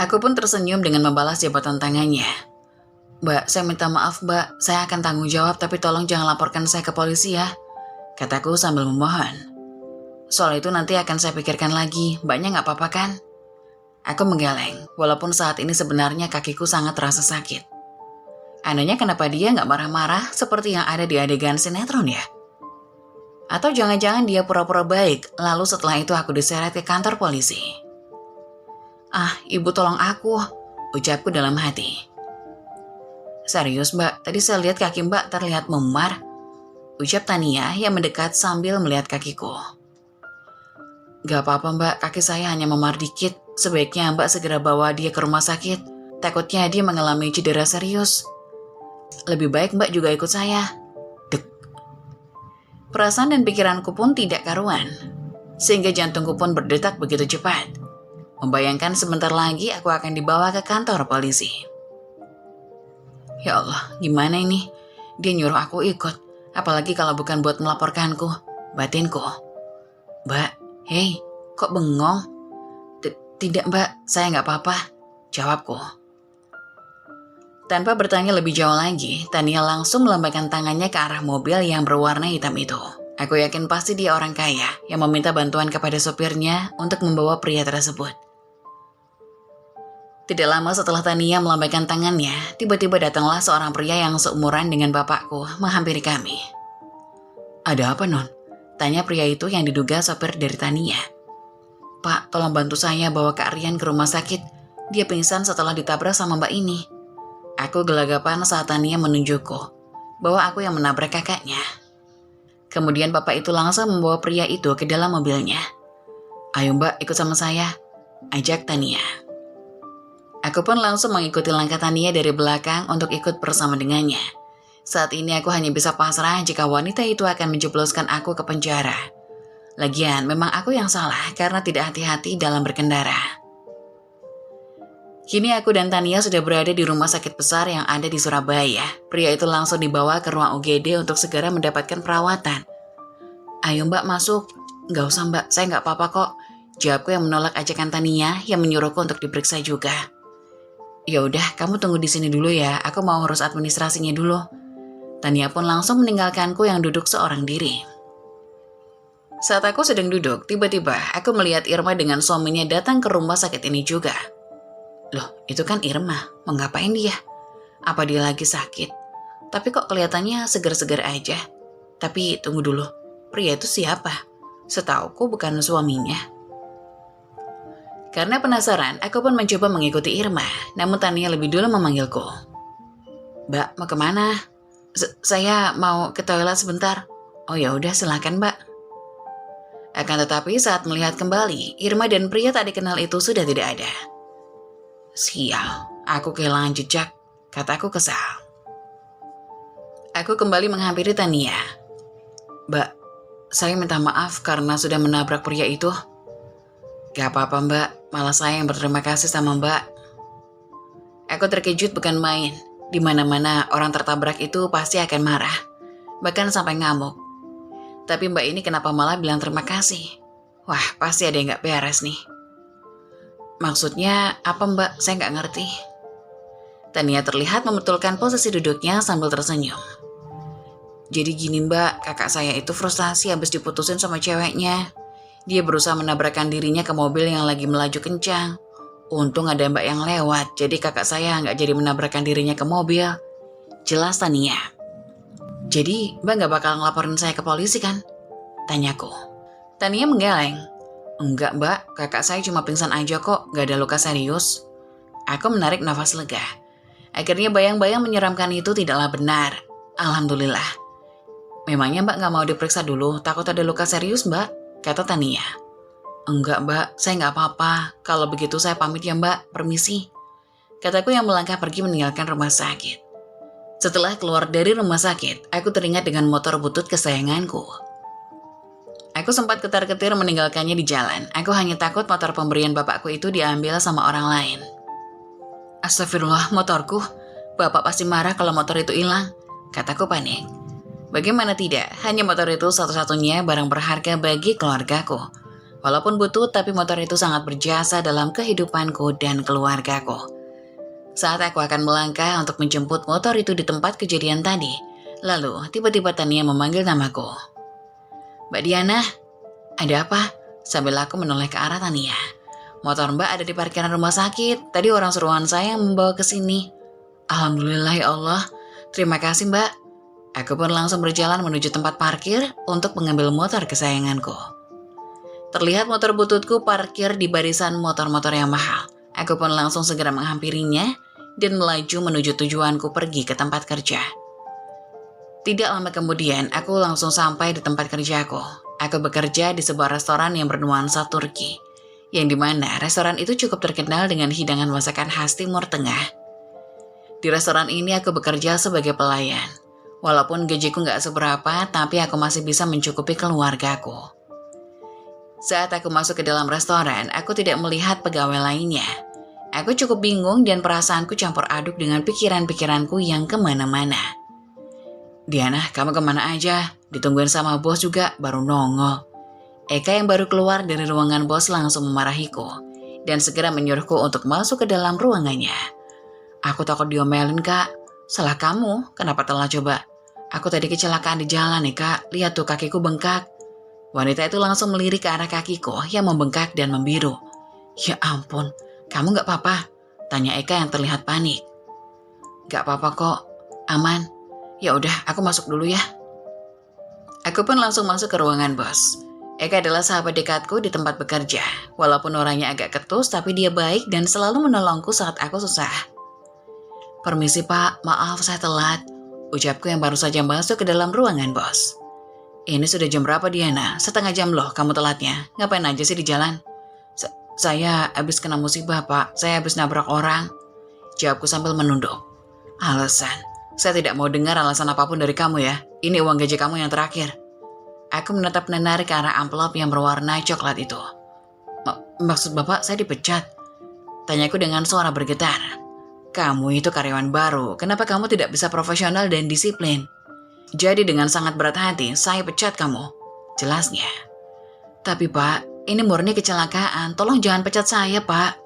Aku pun tersenyum dengan membalas jabatan tangannya. Mbak, saya minta maaf mbak, saya akan tanggung jawab tapi tolong jangan laporkan saya ke polisi ya, kataku sambil memohon. Soal itu nanti akan saya pikirkan lagi, mbaknya gak apa-apa kan? Aku menggeleng, walaupun saat ini sebenarnya kakiku sangat terasa sakit. Anehnya kenapa dia gak marah-marah seperti yang ada di adegan sinetron ya? Atau jangan-jangan dia pura-pura baik, lalu setelah itu aku diseret ke kantor polisi. Ah, ibu tolong aku, ucapku dalam hati. Serius mbak, tadi saya lihat kaki mbak terlihat memar, ucap Tania yang mendekat sambil melihat kakiku. Gak apa-apa mbak, kaki saya hanya memar dikit, sebaiknya mbak segera bawa dia ke rumah sakit, takutnya dia mengalami cedera serius. Lebih baik mbak juga ikut saya. Dek. Perasaan dan pikiranku pun tidak karuan, sehingga jantungku pun berdetak begitu cepat. Membayangkan sebentar lagi aku akan dibawa ke kantor polisi. Ya Allah, gimana ini? Dia nyuruh aku ikut, apalagi kalau bukan buat melaporkanku, batinku. Mbak, hei, kok bengong? Tidak mbak, saya nggak apa-apa, jawabku. Tanpa bertanya lebih jauh lagi, Tania langsung melambaikan tangannya ke arah mobil yang berwarna hitam itu. Aku yakin pasti dia orang kaya yang meminta bantuan kepada sopirnya untuk membawa pria tersebut. Tidak lama setelah Tania melambaikan tangannya, tiba-tiba datanglah seorang pria yang seumuran dengan bapakku menghampiri kami. Ada apa non? Tanya pria itu yang diduga sopir dari Tania. "Pak, tolong bantu saya bawa Kak Rian ke rumah sakit. Dia pingsan setelah ditabrak sama mbak ini." Aku gelagapan saat Tania menunjukku bahwa aku yang menabrak kakaknya. Kemudian bapak itu langsung membawa pria itu ke dalam mobilnya. "Ayo mbak, ikut sama saya," ajak Tania. Aku pun langsung mengikuti langkah Tania dari belakang untuk ikut bersama dengannya. Saat ini aku hanya bisa pasrah jika wanita itu akan menjebloskan aku ke penjara. Lagian, memang aku yang salah karena tidak hati-hati dalam berkendara. Kini aku dan Tania sudah berada di rumah sakit besar yang ada di Surabaya. Pria itu langsung dibawa ke ruang UGD untuk segera mendapatkan perawatan. "Ayo mbak, masuk." "Nggak usah mbak, saya nggak apa-apa kok," jawabku yang menolak ajakan Tania yang menyuruhku untuk diperiksa juga. "Ya udah, kamu tunggu di sini dulu ya, aku mau urus administrasinya dulu." Tania pun langsung meninggalkanku yang duduk seorang diri. Saat aku sedang duduk, tiba-tiba aku melihat Irma dengan suaminya datang ke rumah sakit ini juga. Loh, itu kan Irma, mau ngapain dia? Apa dia lagi sakit? Tapi kok kelihatannya segar-segar aja. Tapi tunggu dulu, pria itu siapa? Setauku bukan suaminya. Karena penasaran, aku pun mencoba mengikuti Irma, namun Tania lebih dulu memanggilku. "Mbak, mau kemana?" Saya mau ke toilet sebentar." "Oh ya udah, silakan mbak." Akan tetapi saat melihat kembali, Irma dan pria tak dikenal itu sudah tidak ada. "Sial, aku kehilangan jejak," kataku kesal. Aku kembali menghampiri Tania. "Mbak, saya minta maaf karena sudah menabrak pria itu." "Gak apa-apa mbak, malah saya yang berterima kasih sama mbak." Aku terkejut bukan main. Di mana-mana orang tertabrak itu pasti akan marah, bahkan sampai ngamuk. Tapi mbak ini kenapa malah bilang terima kasih? Wah, pasti ada yang gak beres nih. "Maksudnya apa mbak? Saya nggak ngerti." Tania terlihat membetulkan posisi duduknya sambil tersenyum. "Jadi gini mbak, kakak saya itu frustasi habis diputusin sama ceweknya. Dia berusaha menabrakkan dirinya ke mobil yang lagi melaju kencang. Untung ada mbak yang lewat, jadi kakak saya nggak jadi menabrakkan dirinya ke mobil," jelas Tania. "Jadi mbak nggak bakal ngelaporin saya ke polisi kan?" tanyaku. Tania menggeleng. "Enggak mbak, kakak saya cuma pingsan aja kok, gak ada luka serius." Aku menarik nafas lega. Akhirnya bayang-bayang menyeramkan itu tidaklah benar. Alhamdulillah. "Memangnya mbak gak mau diperiksa dulu, takut ada luka serius mbak?" kata Tania. "Enggak mbak, saya gak apa-apa. Kalau begitu saya pamit ya mbak, permisi," kataku yang melangkah pergi meninggalkan rumah sakit. Setelah keluar dari rumah sakit, aku teringat dengan motor butut kesayanganku. Aku sempat ketar-ketir meninggalkannya di jalan. Aku hanya takut motor pemberian bapakku itu diambil sama orang lain. "Astagfirullah, motorku. Bapak pasti marah kalau motor itu hilang," kataku panik. Bagaimana tidak, hanya motor itu satu-satunya barang berharga bagi keluargaku. Walaupun butut, tapi motor itu sangat berjasa dalam kehidupanku dan keluargaku. Saat aku akan melangkah untuk menjemput motor itu di tempat kejadian tadi, lalu tiba-tiba Tania memanggil namaku. "Mbak Diana, ada apa?" sambil aku menoleh ke arah Tania. "Motor mbak ada di parkiran rumah sakit. Tadi orang suruhan saya yang membawa ke sini." "Alhamdulillah ya Allah. Terima kasih mbak." Aku pun langsung berjalan menuju tempat parkir untuk mengambil motor kesayanganku. Terlihat motor bututku parkir di barisan motor-motor yang mahal. Aku pun langsung segera menghampirinya dan melaju menuju tujuanku pergi ke tempat kerja. Tidak lama kemudian, aku langsung sampai di tempat kerjaku. Aku bekerja di sebuah restoran yang bernuansa Turki, yang dimana restoran itu cukup terkenal dengan hidangan masakan khas Timur Tengah. Di restoran ini aku bekerja sebagai pelayan. Walaupun gajiku nggak seberapa, tapi aku masih bisa mencukupi keluargaku. Saat aku masuk ke dalam restoran, aku tidak melihat pegawai lainnya. Aku cukup bingung dan perasaanku campur aduk dengan pikiran-pikiranku yang kemana-mana. "Diana, kamu kemana aja? Ditungguin sama bos juga, baru nongol." Eka yang baru keluar dari ruangan bos langsung memarahiku dan segera menyuruhku untuk masuk ke dalam ruangannya. "Aku takut diomelin kak." "Salah kamu, kenapa telat coba? Aku tadi kecelakaan di jalan nih kak, lihat tuh kakiku bengkak." Wanita itu langsung melirik ke arah kakiku yang membengkak dan membiru. "Ya ampun, kamu gak apa-apa?" tanya Eka yang terlihat panik. "Gak apa-apa kok, aman. Ya udah, aku masuk dulu ya." Aku pun langsung masuk ke ruangan bos. Eka adalah sahabat dekatku di tempat bekerja. Walaupun orangnya agak ketus, tapi dia baik dan selalu menolongku saat aku susah. Permisi Pak, maaf saya telat. Ucapku yang baru saja masuk ke dalam ruangan bos. Ini sudah jam berapa Diana? 1/2 jam loh kamu telatnya. Ngapain aja sih di jalan? Saya habis kena musibah Pak, saya habis nabrak orang. Jawabku sambil menunduk. Alasan? Saya tidak mau dengar alasan apapun dari kamu ya. Ini uang gaji kamu yang terakhir. Aku menatap Nenar ke arah amplop yang berwarna coklat itu. Maksud Bapak saya dipecat? Tanyaku dengan suara bergetar. Kamu itu karyawan baru, kenapa kamu tidak bisa profesional dan disiplin? Jadi dengan sangat berat hati, saya pecat kamu. Jelasnya. Tapi Pak, ini murni kecelakaan, tolong jangan pecat saya Pak.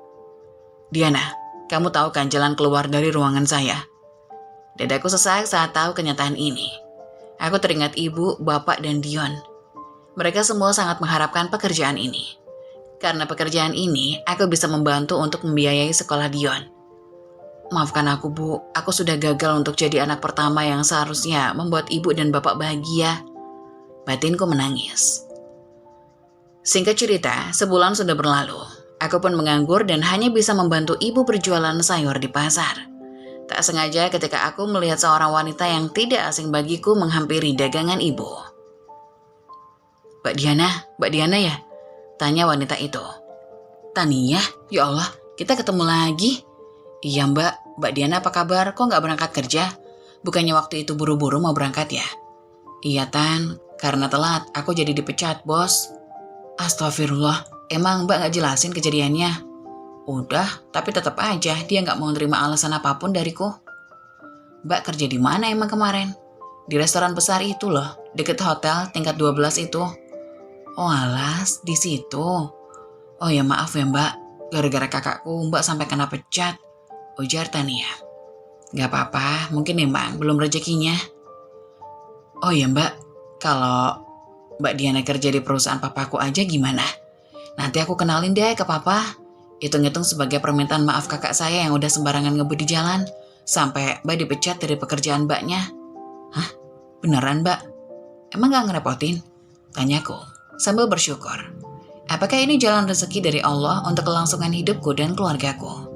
Diana, kamu tahu kan jalan keluar dari ruangan saya? Dadaku sesak saat tahu kenyataan ini. Aku teringat ibu, bapak, dan Dion. Mereka semua sangat mengharapkan pekerjaan ini. Karena pekerjaan ini, aku bisa membantu untuk membiayai sekolah Dion. Maafkan aku Bu, aku sudah gagal untuk jadi anak pertama yang seharusnya membuat ibu dan bapak bahagia. Batinku menangis. Singkat cerita, sebulan sudah berlalu. Aku pun menganggur dan hanya bisa membantu ibu berjualan sayur di pasar. Tak sengaja ketika aku melihat seorang wanita yang tidak asing bagiku menghampiri dagangan ibu. Mbak Diana ya? Tanya wanita itu. Tania, ya Allah, kita ketemu lagi. Iya Mbak Diana apa kabar? Kok nggak berangkat kerja? Bukannya waktu itu buru-buru mau berangkat ya? Iya Tan, karena telat aku jadi dipecat bos. Astagfirullah, emang Mbak nggak jelasin kejadiannya? Udah, tapi tetap aja dia nggak mau nerima alasan apapun dariku. Mbak kerja di mana emang kemarin? Di restoran besar itu loh, deket hotel tingkat 12 itu. Oh alas, di situ. Oh ya maaf ya Mbak, gara-gara kakakku Mbak sampai kena pecat. Ujar Tania. Gak apa-apa, mungkin emang belum rezekinya. Oh ya Mbak, kalau Mbak Diana kerja di perusahaan papaku aja gimana? Nanti aku kenalin deh ke papa. Hitung-hitung sebagai permintaan maaf kakak saya yang udah sembarangan ngebut di jalan. Sampai Mbak dipecat dari pekerjaan Mbaknya. Hah? Beneran Mbak? Emang gak ngerepotin? Tanyaku sambil bersyukur. Apakah ini jalan rezeki dari Allah untuk kelangsungan hidupku dan keluargaku?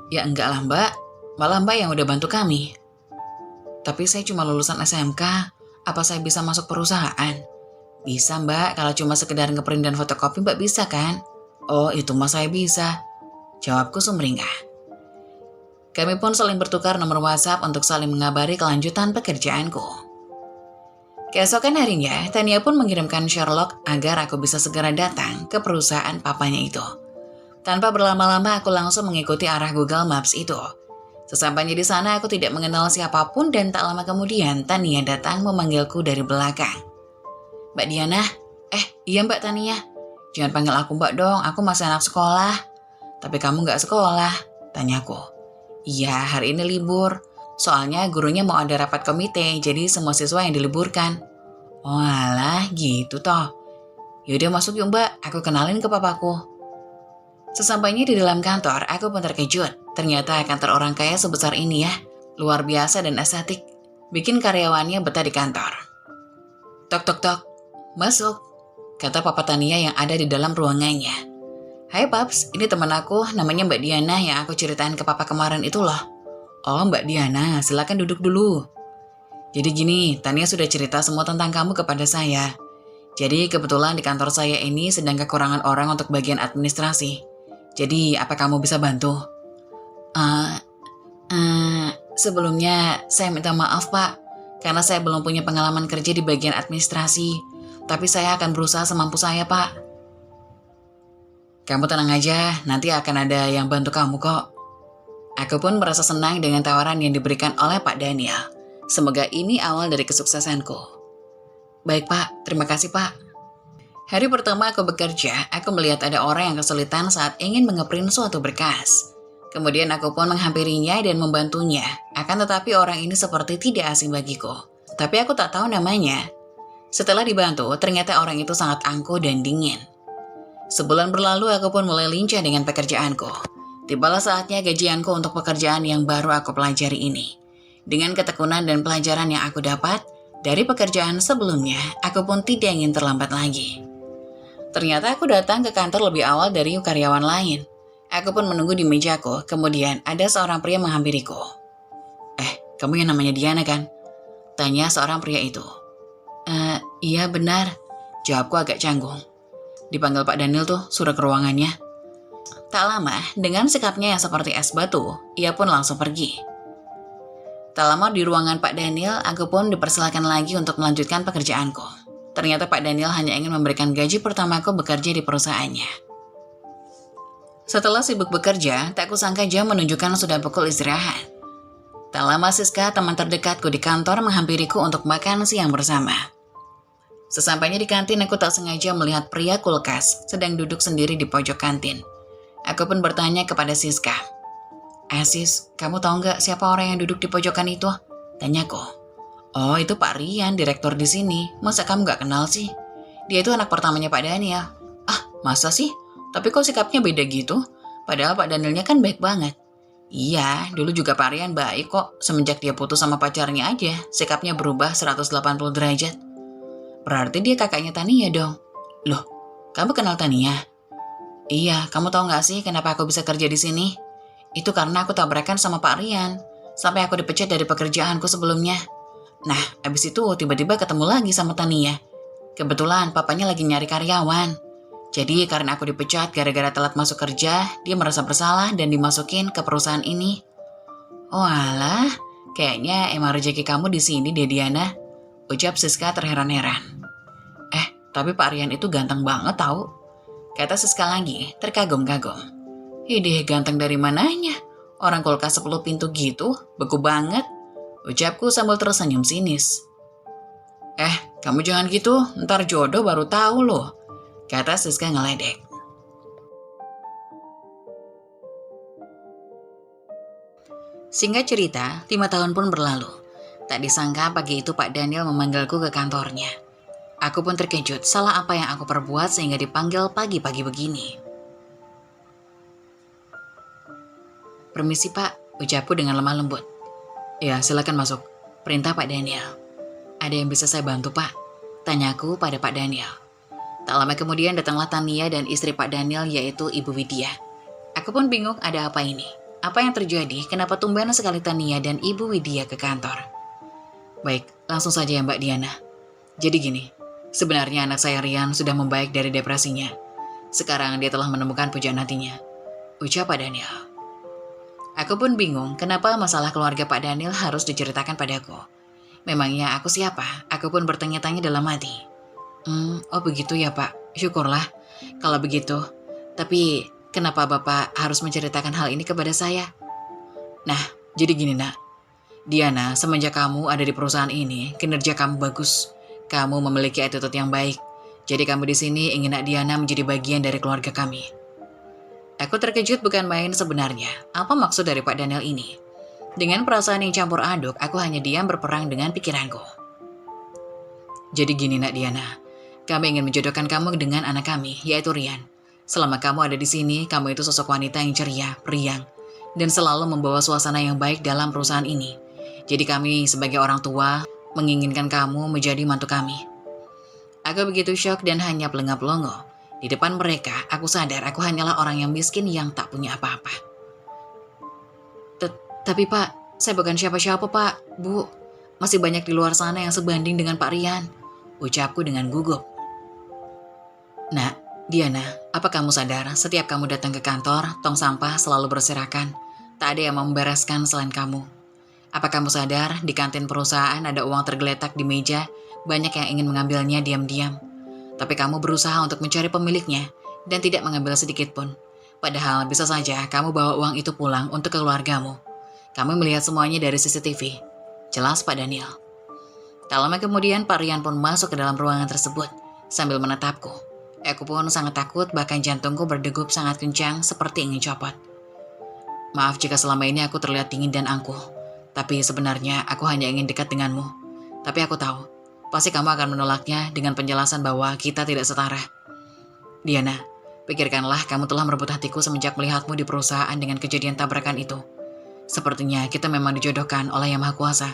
Ya enggak lah Mbak. Malah Mbak yang udah bantu kami. Tapi saya cuma lulusan SMK. Apa saya bisa masuk perusahaan? Bisa Mbak, kalau cuma sekedar ngeprint dan fotokopi Mbak bisa kan? Oh itu mah saya bisa. Jawabku sumringah. Kami pun saling bertukar nomor WhatsApp untuk saling mengabari kelanjutan pekerjaanku. Keesokan harinya, Tania pun mengirimkan Sherlock agar aku bisa segera datang ke perusahaan papanya itu. Tanpa berlama-lama aku langsung mengikuti arah Google Maps itu. Sesampainya di sana aku tidak mengenal siapapun dan tak lama kemudian Tania datang memanggilku dari belakang. Mbak Diana, iya Mbak Tania. Jangan panggil aku Mbak dong, aku masih anak sekolah. Tapi kamu gak sekolah? Tanyaku. Iya, hari ini libur. Soalnya gurunya mau ada rapat komite, jadi semua siswa yang diliburkan. Oh alah, gitu toh. Yaudah masuk yuk Mbak, aku kenalin ke papaku. Sesampainya di dalam kantor, aku pun terkejut. Ternyata kantor orang kaya sebesar ini ya. Luar biasa dan estetik. Bikin karyawannya betah di kantor. Tok tok tok, masuk. Kata Papa Tania yang ada di dalam ruangannya. Hai Paps, ini teman aku namanya Mbak Diana yang aku ceritain ke Papa kemarin itu loh. Oh Mbak Diana, silakan duduk dulu. Jadi gini, Tania sudah cerita semua tentang kamu kepada saya. Jadi kebetulan di kantor saya ini sedang kekurangan orang untuk bagian administrasi. Jadi apa kamu bisa bantu? Sebelumnya saya minta maaf Pak, karena saya belum punya pengalaman kerja di bagian administrasi. Tapi saya akan berusaha semampu saya, Pak. Kamu tenang aja, nanti akan ada yang bantu kamu kok. Aku pun merasa senang dengan tawaran yang diberikan oleh Pak Daniel. Semoga ini awal dari kesuksesanku. Baik, Pak. Terima kasih, Pak. Hari pertama aku bekerja, aku melihat ada orang yang kesulitan saat ingin mengeprint suatu berkas. Kemudian aku pun menghampirinya dan membantunya. Akan tetapi orang ini seperti tidak asing bagiku. Tapi aku tak tahu namanya. Setelah dibantu, ternyata orang itu sangat angkuh dan dingin. Sebulan berlalu, aku pun mulai lincah dengan pekerjaanku. Tibalah saatnya gajianku untuk pekerjaan yang baru aku pelajari ini. Dengan ketekunan dan pelajaran yang aku dapat, Dari pekerjaan sebelumnya, aku pun tidak ingin terlambat lagi. Ternyata aku datang ke kantor lebih awal dari karyawan lain. Aku pun menunggu di mejaku, kemudian ada seorang pria menghampiriku. Kamu yang namanya Diana kan? Tanya seorang pria itu. Iya benar, jawabku agak canggung. Dipanggil Pak Daniel tuh, suruh ke ruangannya. Tak lama, dengan sikapnya yang seperti es batu, ia pun langsung pergi. Tak lama di ruangan Pak Daniel, aku pun dipersilakan lagi untuk melanjutkan pekerjaanku. Ternyata Pak Daniel hanya ingin memberikan gaji pertamaku bekerja di perusahaannya. Setelah sibuk bekerja, tak kusangka jam menunjukkan sudah pukul istirahat. Tak lama Siska, teman terdekatku di kantor, menghampiriku untuk makan siang bersama. Sesampainya di kantin, aku tak sengaja melihat pria kulkas sedang duduk sendiri di pojok kantin. Aku pun bertanya kepada Siska. Sis, kamu tahu nggak siapa orang yang duduk di pojokan itu? Tanyaku. Oh, itu Pak Rian, direktur di sini. Masa kamu nggak kenal sih? Dia itu anak pertamanya Pak Daniel. Masa sih? Tapi kok sikapnya beda gitu? Padahal Pak Danielnya kan baik banget. Iya, dulu juga Pak Rian baik kok. Semenjak dia putus sama pacarnya aja, sikapnya berubah 180 derajat. Berarti dia kakaknya Tania dong. Loh, kamu kenal Tania? Iya, kamu tahu nggak sih kenapa aku bisa kerja di sini? Itu karena aku tabrakan sama Pak Rian, sampai aku dipecat dari pekerjaanku sebelumnya. Nah, abis itu tiba-tiba ketemu lagi sama Tania. Kebetulan papanya lagi nyari karyawan. Jadi karena aku dipecat gara-gara telat masuk kerja, dia merasa bersalah dan dimasukin ke perusahaan ini. Oh alah, kayaknya emang rezeki kamu di sini deh Diana, ucap Siska terheran-heran. Tapi Pak Rian itu ganteng banget tau, kata Siska lagi terkagum-kagum. Idih, ganteng dari mananya? Orang kulkas 10 pintu gitu, beku banget, ucapku sambil tersenyum sinis. Kamu jangan gitu, ntar jodoh baru tahu loh, kata Siska ngeledek. Singkat cerita, 5 tahun pun berlalu. Tak disangka pagi itu Pak Daniel memanggilku ke kantornya. Aku pun terkejut, salah apa yang aku perbuat sehingga dipanggil pagi-pagi begini. Permisi Pak, ucapku dengan lemah lembut. Ya, silakan masuk, perintah Pak Daniel. Ada yang bisa saya bantu Pak? Tanyaku pada Pak Daniel. Tak lama kemudian datanglah Tania dan istri Pak Daniel yaitu Ibu Widya. Aku pun bingung ada apa ini. Apa yang terjadi? Kenapa tumben sekali Tania dan Ibu Widya ke kantor? Baik, langsung saja ya Mbak Diana. Jadi gini, sebenarnya anak saya Rian sudah membaik dari depresinya. Sekarang dia telah menemukan pujaan hatinya, ucap Pak Daniel. Aku pun bingung kenapa masalah keluarga Pak Daniel harus diceritakan padaku. Memangnya aku siapa? Aku pun bertanya-tanya dalam hati. Oh begitu ya Pak, syukurlah kalau begitu. Tapi kenapa Bapak harus menceritakan hal ini kepada saya? Nah, jadi gini nak. Diana, semenjak kamu ada di perusahaan ini, kinerja kamu bagus. Kamu memiliki attitude yang baik. Jadi kamu di sini ingin Nak Diana menjadi bagian dari keluarga kami. Aku terkejut bukan main sebenarnya. Apa maksud dari Pak Daniel ini? Dengan perasaan yang campur aduk, aku hanya diam berperang dengan pikiranku. Jadi gini Nak Diana, kami ingin menjodohkan kamu dengan anak kami, yaitu Rian. Selama kamu ada di sini, kamu itu sosok wanita yang ceria, periang, dan selalu membawa suasana yang baik dalam perusahaan ini. Jadi kami sebagai orang tua menginginkan kamu menjadi mantu kami. Aku begitu syok dan hanya pelengap-lengo. Di depan mereka, aku sadar aku hanyalah orang yang miskin yang tak punya apa-apa. Tapi Pak, saya bukan siapa-siapa Pak, Bu. Masih banyak di luar sana yang sebanding dengan Pak Rian, ucapku dengan gugup. Nah, Diana, apa kamu sadar setiap kamu datang ke kantor, tong sampah selalu berserakan. Tak ada yang membereskan selain kamu. Apa kamu sadar di kantin perusahaan ada uang tergeletak di meja, banyak yang ingin mengambilnya diam-diam. Tapi kamu berusaha untuk mencari pemiliknya dan tidak mengambil sedikit pun. Padahal bisa saja kamu bawa uang itu pulang untuk keluargamu. Kamu melihat semuanya dari CCTV. Jelas Pak Daniel. Tak lama kemudian Pak Rian pun masuk ke dalam ruangan tersebut sambil menatapku. Aku pun sangat takut, bahkan jantungku berdegup sangat kencang seperti ingin copot. Maaf jika selama ini aku terlihat dingin dan angkuh. Tapi sebenarnya aku hanya ingin dekat denganmu. Tapi aku tahu, pasti kamu akan menolaknya dengan penjelasan bahwa kita tidak setara. Diana, pikirkanlah kamu telah merebut hatiku semenjak melihatmu di perusahaan dengan kejadian tabrakan itu. Sepertinya kita memang dijodohkan oleh Yang Maha Kuasa.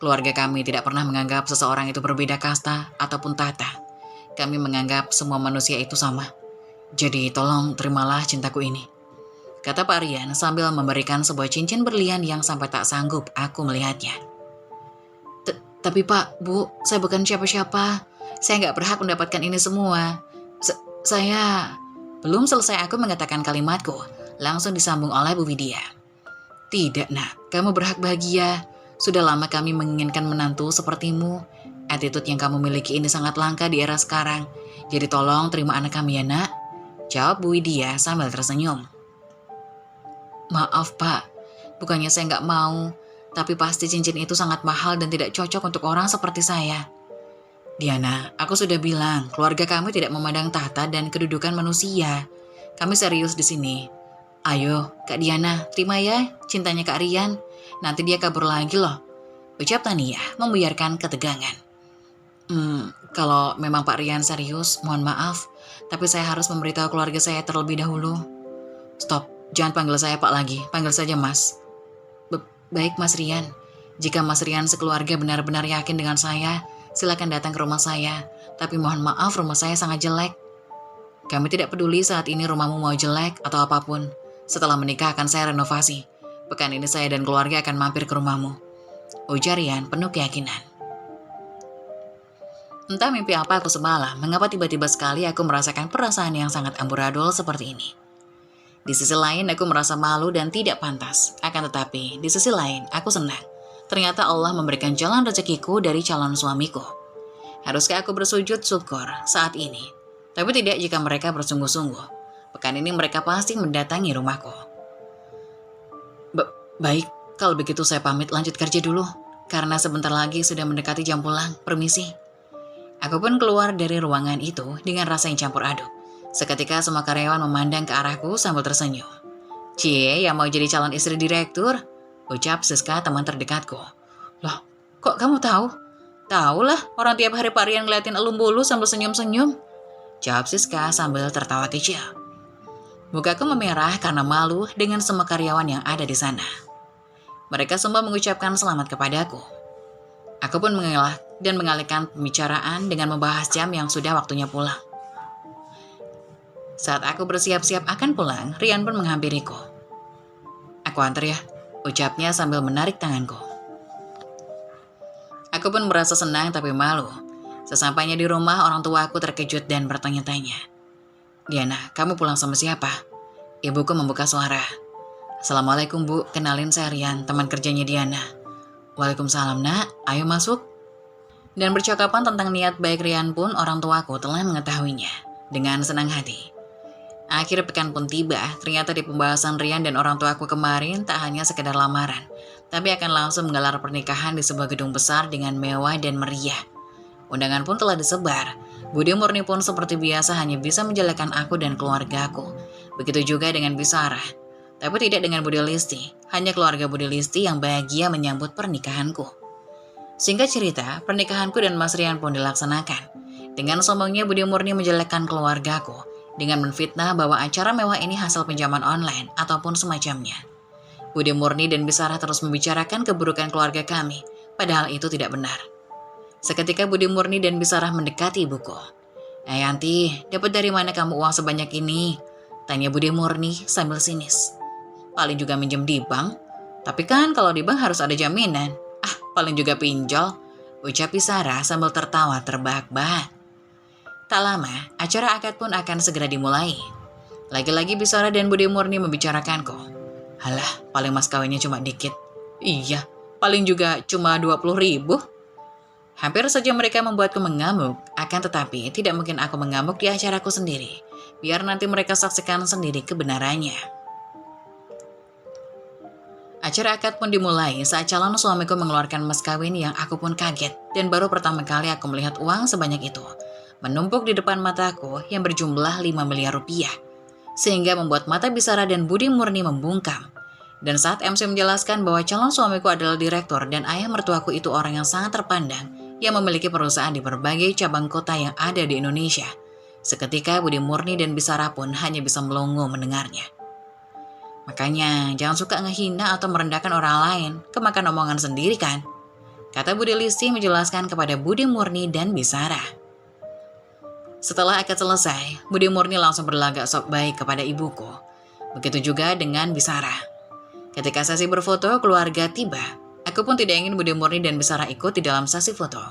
Keluarga kami tidak pernah menganggap seseorang itu berbeda kasta ataupun tata. Kami menganggap semua manusia itu sama. Jadi tolong terimalah cintaku ini, kata Pak Rian sambil memberikan sebuah cincin berlian yang sampai tak sanggup aku melihatnya. Tapi Pak, Bu, saya bukan siapa-siapa. Saya nggak berhak mendapatkan ini semua. Saya... Belum selesai aku mengatakan kalimatku, langsung disambung oleh Bu Widya. Tidak, Nak. Kamu berhak bahagia. Sudah lama kami menginginkan menantu sepertimu. Attitude yang kamu miliki ini sangat langka di era sekarang. Jadi tolong terima anak kami ya, Nak. Jawab Bu Widya sambil tersenyum. Maaf, Pak. Bukannya saya nggak mau. Tapi pasti cincin itu sangat mahal dan tidak cocok untuk orang seperti saya. Diana, aku sudah bilang, keluarga kami tidak memandang tahta dan kedudukan manusia. Kami serius di sini. Ayo, Kak Diana, terima ya cintanya Kak Rian. Nanti dia kabur lagi loh, ucap Tania membuyarkan ketegangan. Kalau memang Pak Rian serius, mohon maaf. Tapi saya harus memberitahu keluarga saya terlebih dahulu. Stop, jangan panggil saya Pak lagi, panggil saja Mas. Baik Mas Rian, jika Mas Rian sekeluarga benar-benar yakin dengan saya, silakan datang ke rumah saya, tapi mohon maaf rumah saya sangat jelek. Kami tidak peduli saat ini rumahmu mau jelek atau apapun. Setelah menikah akan saya renovasi. Pekan ini saya dan keluarga akan mampir ke rumahmu, ujar Rian penuh keyakinan. Entah mimpi apa aku semalam, mengapa tiba-tiba sekali aku merasakan perasaan yang sangat amburadul seperti ini. Di sisi lain aku merasa malu dan tidak pantas. Akan tetapi, di sisi lain aku senang. Ternyata Allah memberikan jalan rezekiku dari calon suamiku. Haruskah aku bersujud syukur saat ini? Tapi tidak jika mereka bersungguh-sungguh. Pekan ini mereka pasti mendatangi rumahku. Baik, kalau begitu saya pamit lanjut kerja dulu. Karena sebentar lagi sudah mendekati jam pulang. Permisi. Aku pun keluar dari ruangan itu dengan rasa yang campur aduk. Seketika semua karyawan memandang ke arahku sambil tersenyum. Cie, yang mau jadi calon istri direktur? Ucap Siska teman terdekatku. Loh, kok kamu tahu? Tahulah, orang tiap hari Pak Rian ngeliatin elum bulu sambil senyum-senyum. Jawab Siska sambil tertawa kecil. Mukaku memerah karena malu dengan semua karyawan yang ada di sana. Mereka semua mengucapkan selamat kepadaku. Aku pun mengelak dan mengalihkan pembicaraan dengan membahas jam yang sudah waktunya pulang. Saat aku bersiap-siap akan pulang, Rian pun menghampiriku. Aku antar ya, ucapnya sambil menarik tanganku. Aku pun merasa senang tapi malu. Sesampainya di rumah, orang tua aku terkejut dan bertanya-tanya. Diana, kamu pulang sama siapa? Ibuku membuka suara. Assalamualaikum Bu, kenalin saya Rian, teman kerjanya Diana. Waalaikumsalam Nak, ayo masuk. Dan percakapan tentang niat baik Rian pun orang tuaku telah mengetahuinya. Dengan senang hati. Akhir pekan pun tiba, ternyata di pembahasan Rian dan orang tuaku kemarin tak hanya sekedar lamaran, tapi akan langsung menggelar pernikahan di sebuah gedung besar dengan mewah dan meriah. Undangan pun telah disebar. Budi Murni pun seperti biasa hanya bisa menjelekan aku dan keluargaku. Begitu juga dengan Bisara. Tapi tidak dengan Budi Listi, hanya keluarga Budi Listi yang bahagia menyambut pernikahanku. Singkat cerita, pernikahanku dan Mas Rian pun dilaksanakan. Dengan sombongnya Budi Murni menjelekkan keluargaku, dengan menfitnah bahwa acara mewah ini hasil pinjaman online ataupun semacamnya. Budi Murni dan Bisara terus membicarakan keburukan keluarga kami, padahal itu tidak benar. Seketika Budi Murni dan Bisara mendekati ibuku. Yanti, dapat dari mana kamu uang sebanyak ini? Tanya Budi Murni sambil sinis. Paling juga minjem di bank. Tapi kan kalau di bank harus ada jaminan. Paling juga pinjol. Ucap Bisara sambil tertawa terbahak-bahak. Tak lama, acara akad pun akan segera dimulai. Lagi-lagi Bisara dan Budi Murni membicarakanku. Halah, paling mas kawinnya cuma dikit. Iya, paling juga cuma 20.000. Hampir saja mereka membuatku mengamuk, akan tetapi tidak mungkin aku mengamuk di acaraku sendiri. Biar nanti mereka saksikan sendiri kebenarannya. Acara akad pun dimulai saat calon suamiku mengeluarkan mas kawin yang aku pun kaget. Dan baru pertama kali aku melihat uang sebanyak itu menumpuk di depan mataku yang berjumlah 5 miliar rupiah. Sehingga membuat mata Bisara dan Budi Murni membungkam. Dan saat MC menjelaskan bahwa calon suamiku adalah direktur dan ayah mertuaku itu orang yang sangat terpandang yang memiliki perusahaan di berbagai cabang kota yang ada di Indonesia. Seketika Budi Murni dan Bisara pun hanya bisa melongo mendengarnya. Makanya jangan suka ngehina atau merendahkan orang lain, kemakan omongan sendiri kan? kata Budi Listi menjelaskan kepada Budi Murni dan Bisara. Setelah akad selesai, Budi Murni langsung berlagak sok baik kepada ibuku. Begitu juga dengan Bisara. Ketika sesi berfoto keluarga tiba, aku pun tidak ingin Budi Murni dan Bisara ikut di dalam sesi foto.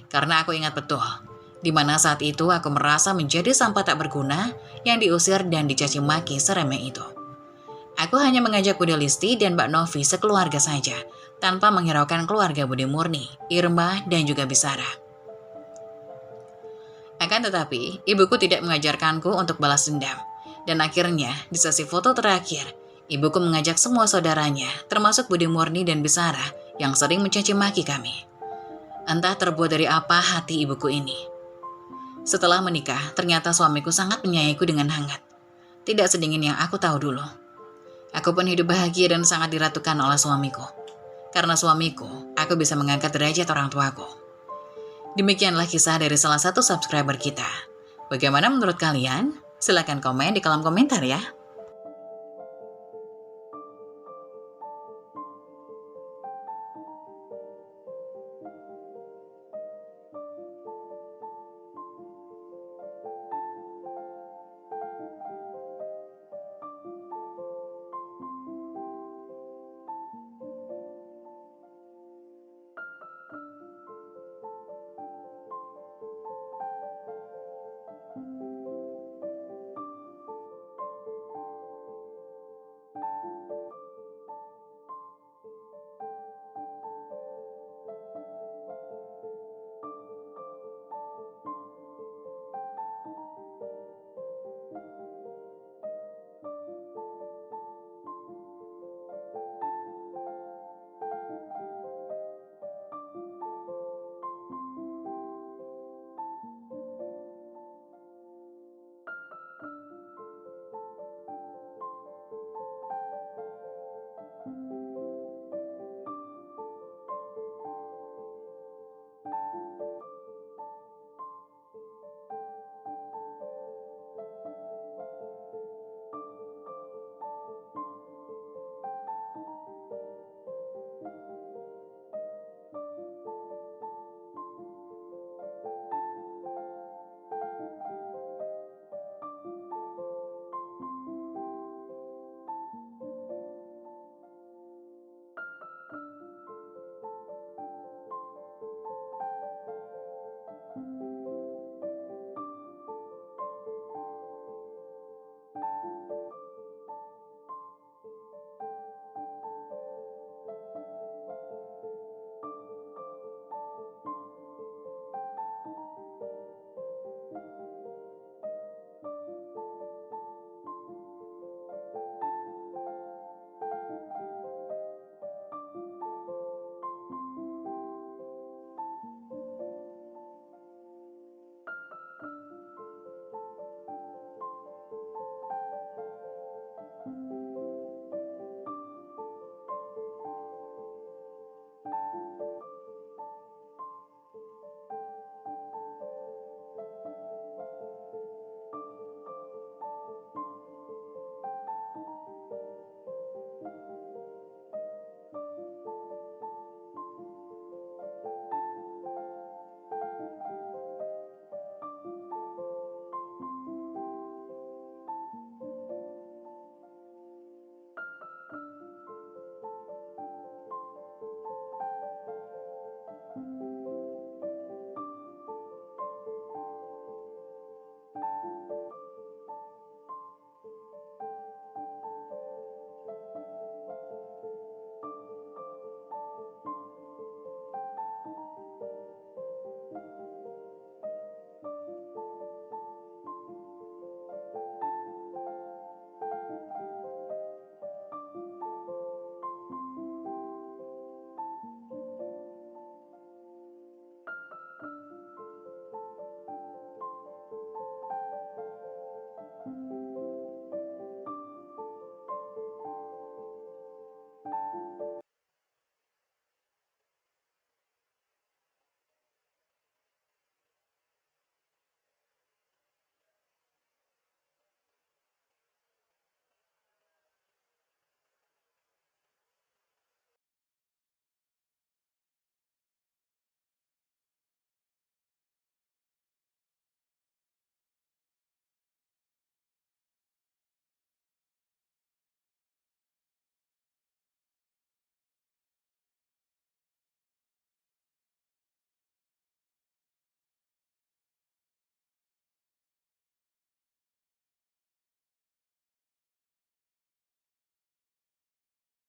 Karena aku ingat betul, di mana saat itu aku merasa menjadi sampah tak berguna yang diusir dan dicaci maki seremeh itu. Aku hanya mengajak Budi Listi dan Mbak Novi sekeluarga saja, tanpa menghiraukan keluarga Budi Murni, Irma, dan juga Bisara. Akan tetapi, ibuku tidak mengajarkanku untuk balas dendam. Dan akhirnya, di sesi foto terakhir, ibuku mengajak semua saudaranya, termasuk Budi Murni dan Bisara, yang sering mencaci maki kami. Entah terbuat dari apa hati ibuku ini. Setelah menikah, ternyata suamiku sangat menyayangiku dengan hangat. Tidak sedingin yang aku tahu dulu. Aku pun hidup bahagia dan sangat diratukan oleh suamiku. Karena suamiku, aku bisa mengangkat derajat orang tuaku. Demikianlah kisah dari salah satu subscriber kita. Bagaimana menurut kalian? Silahkan komen di kolom komentar ya.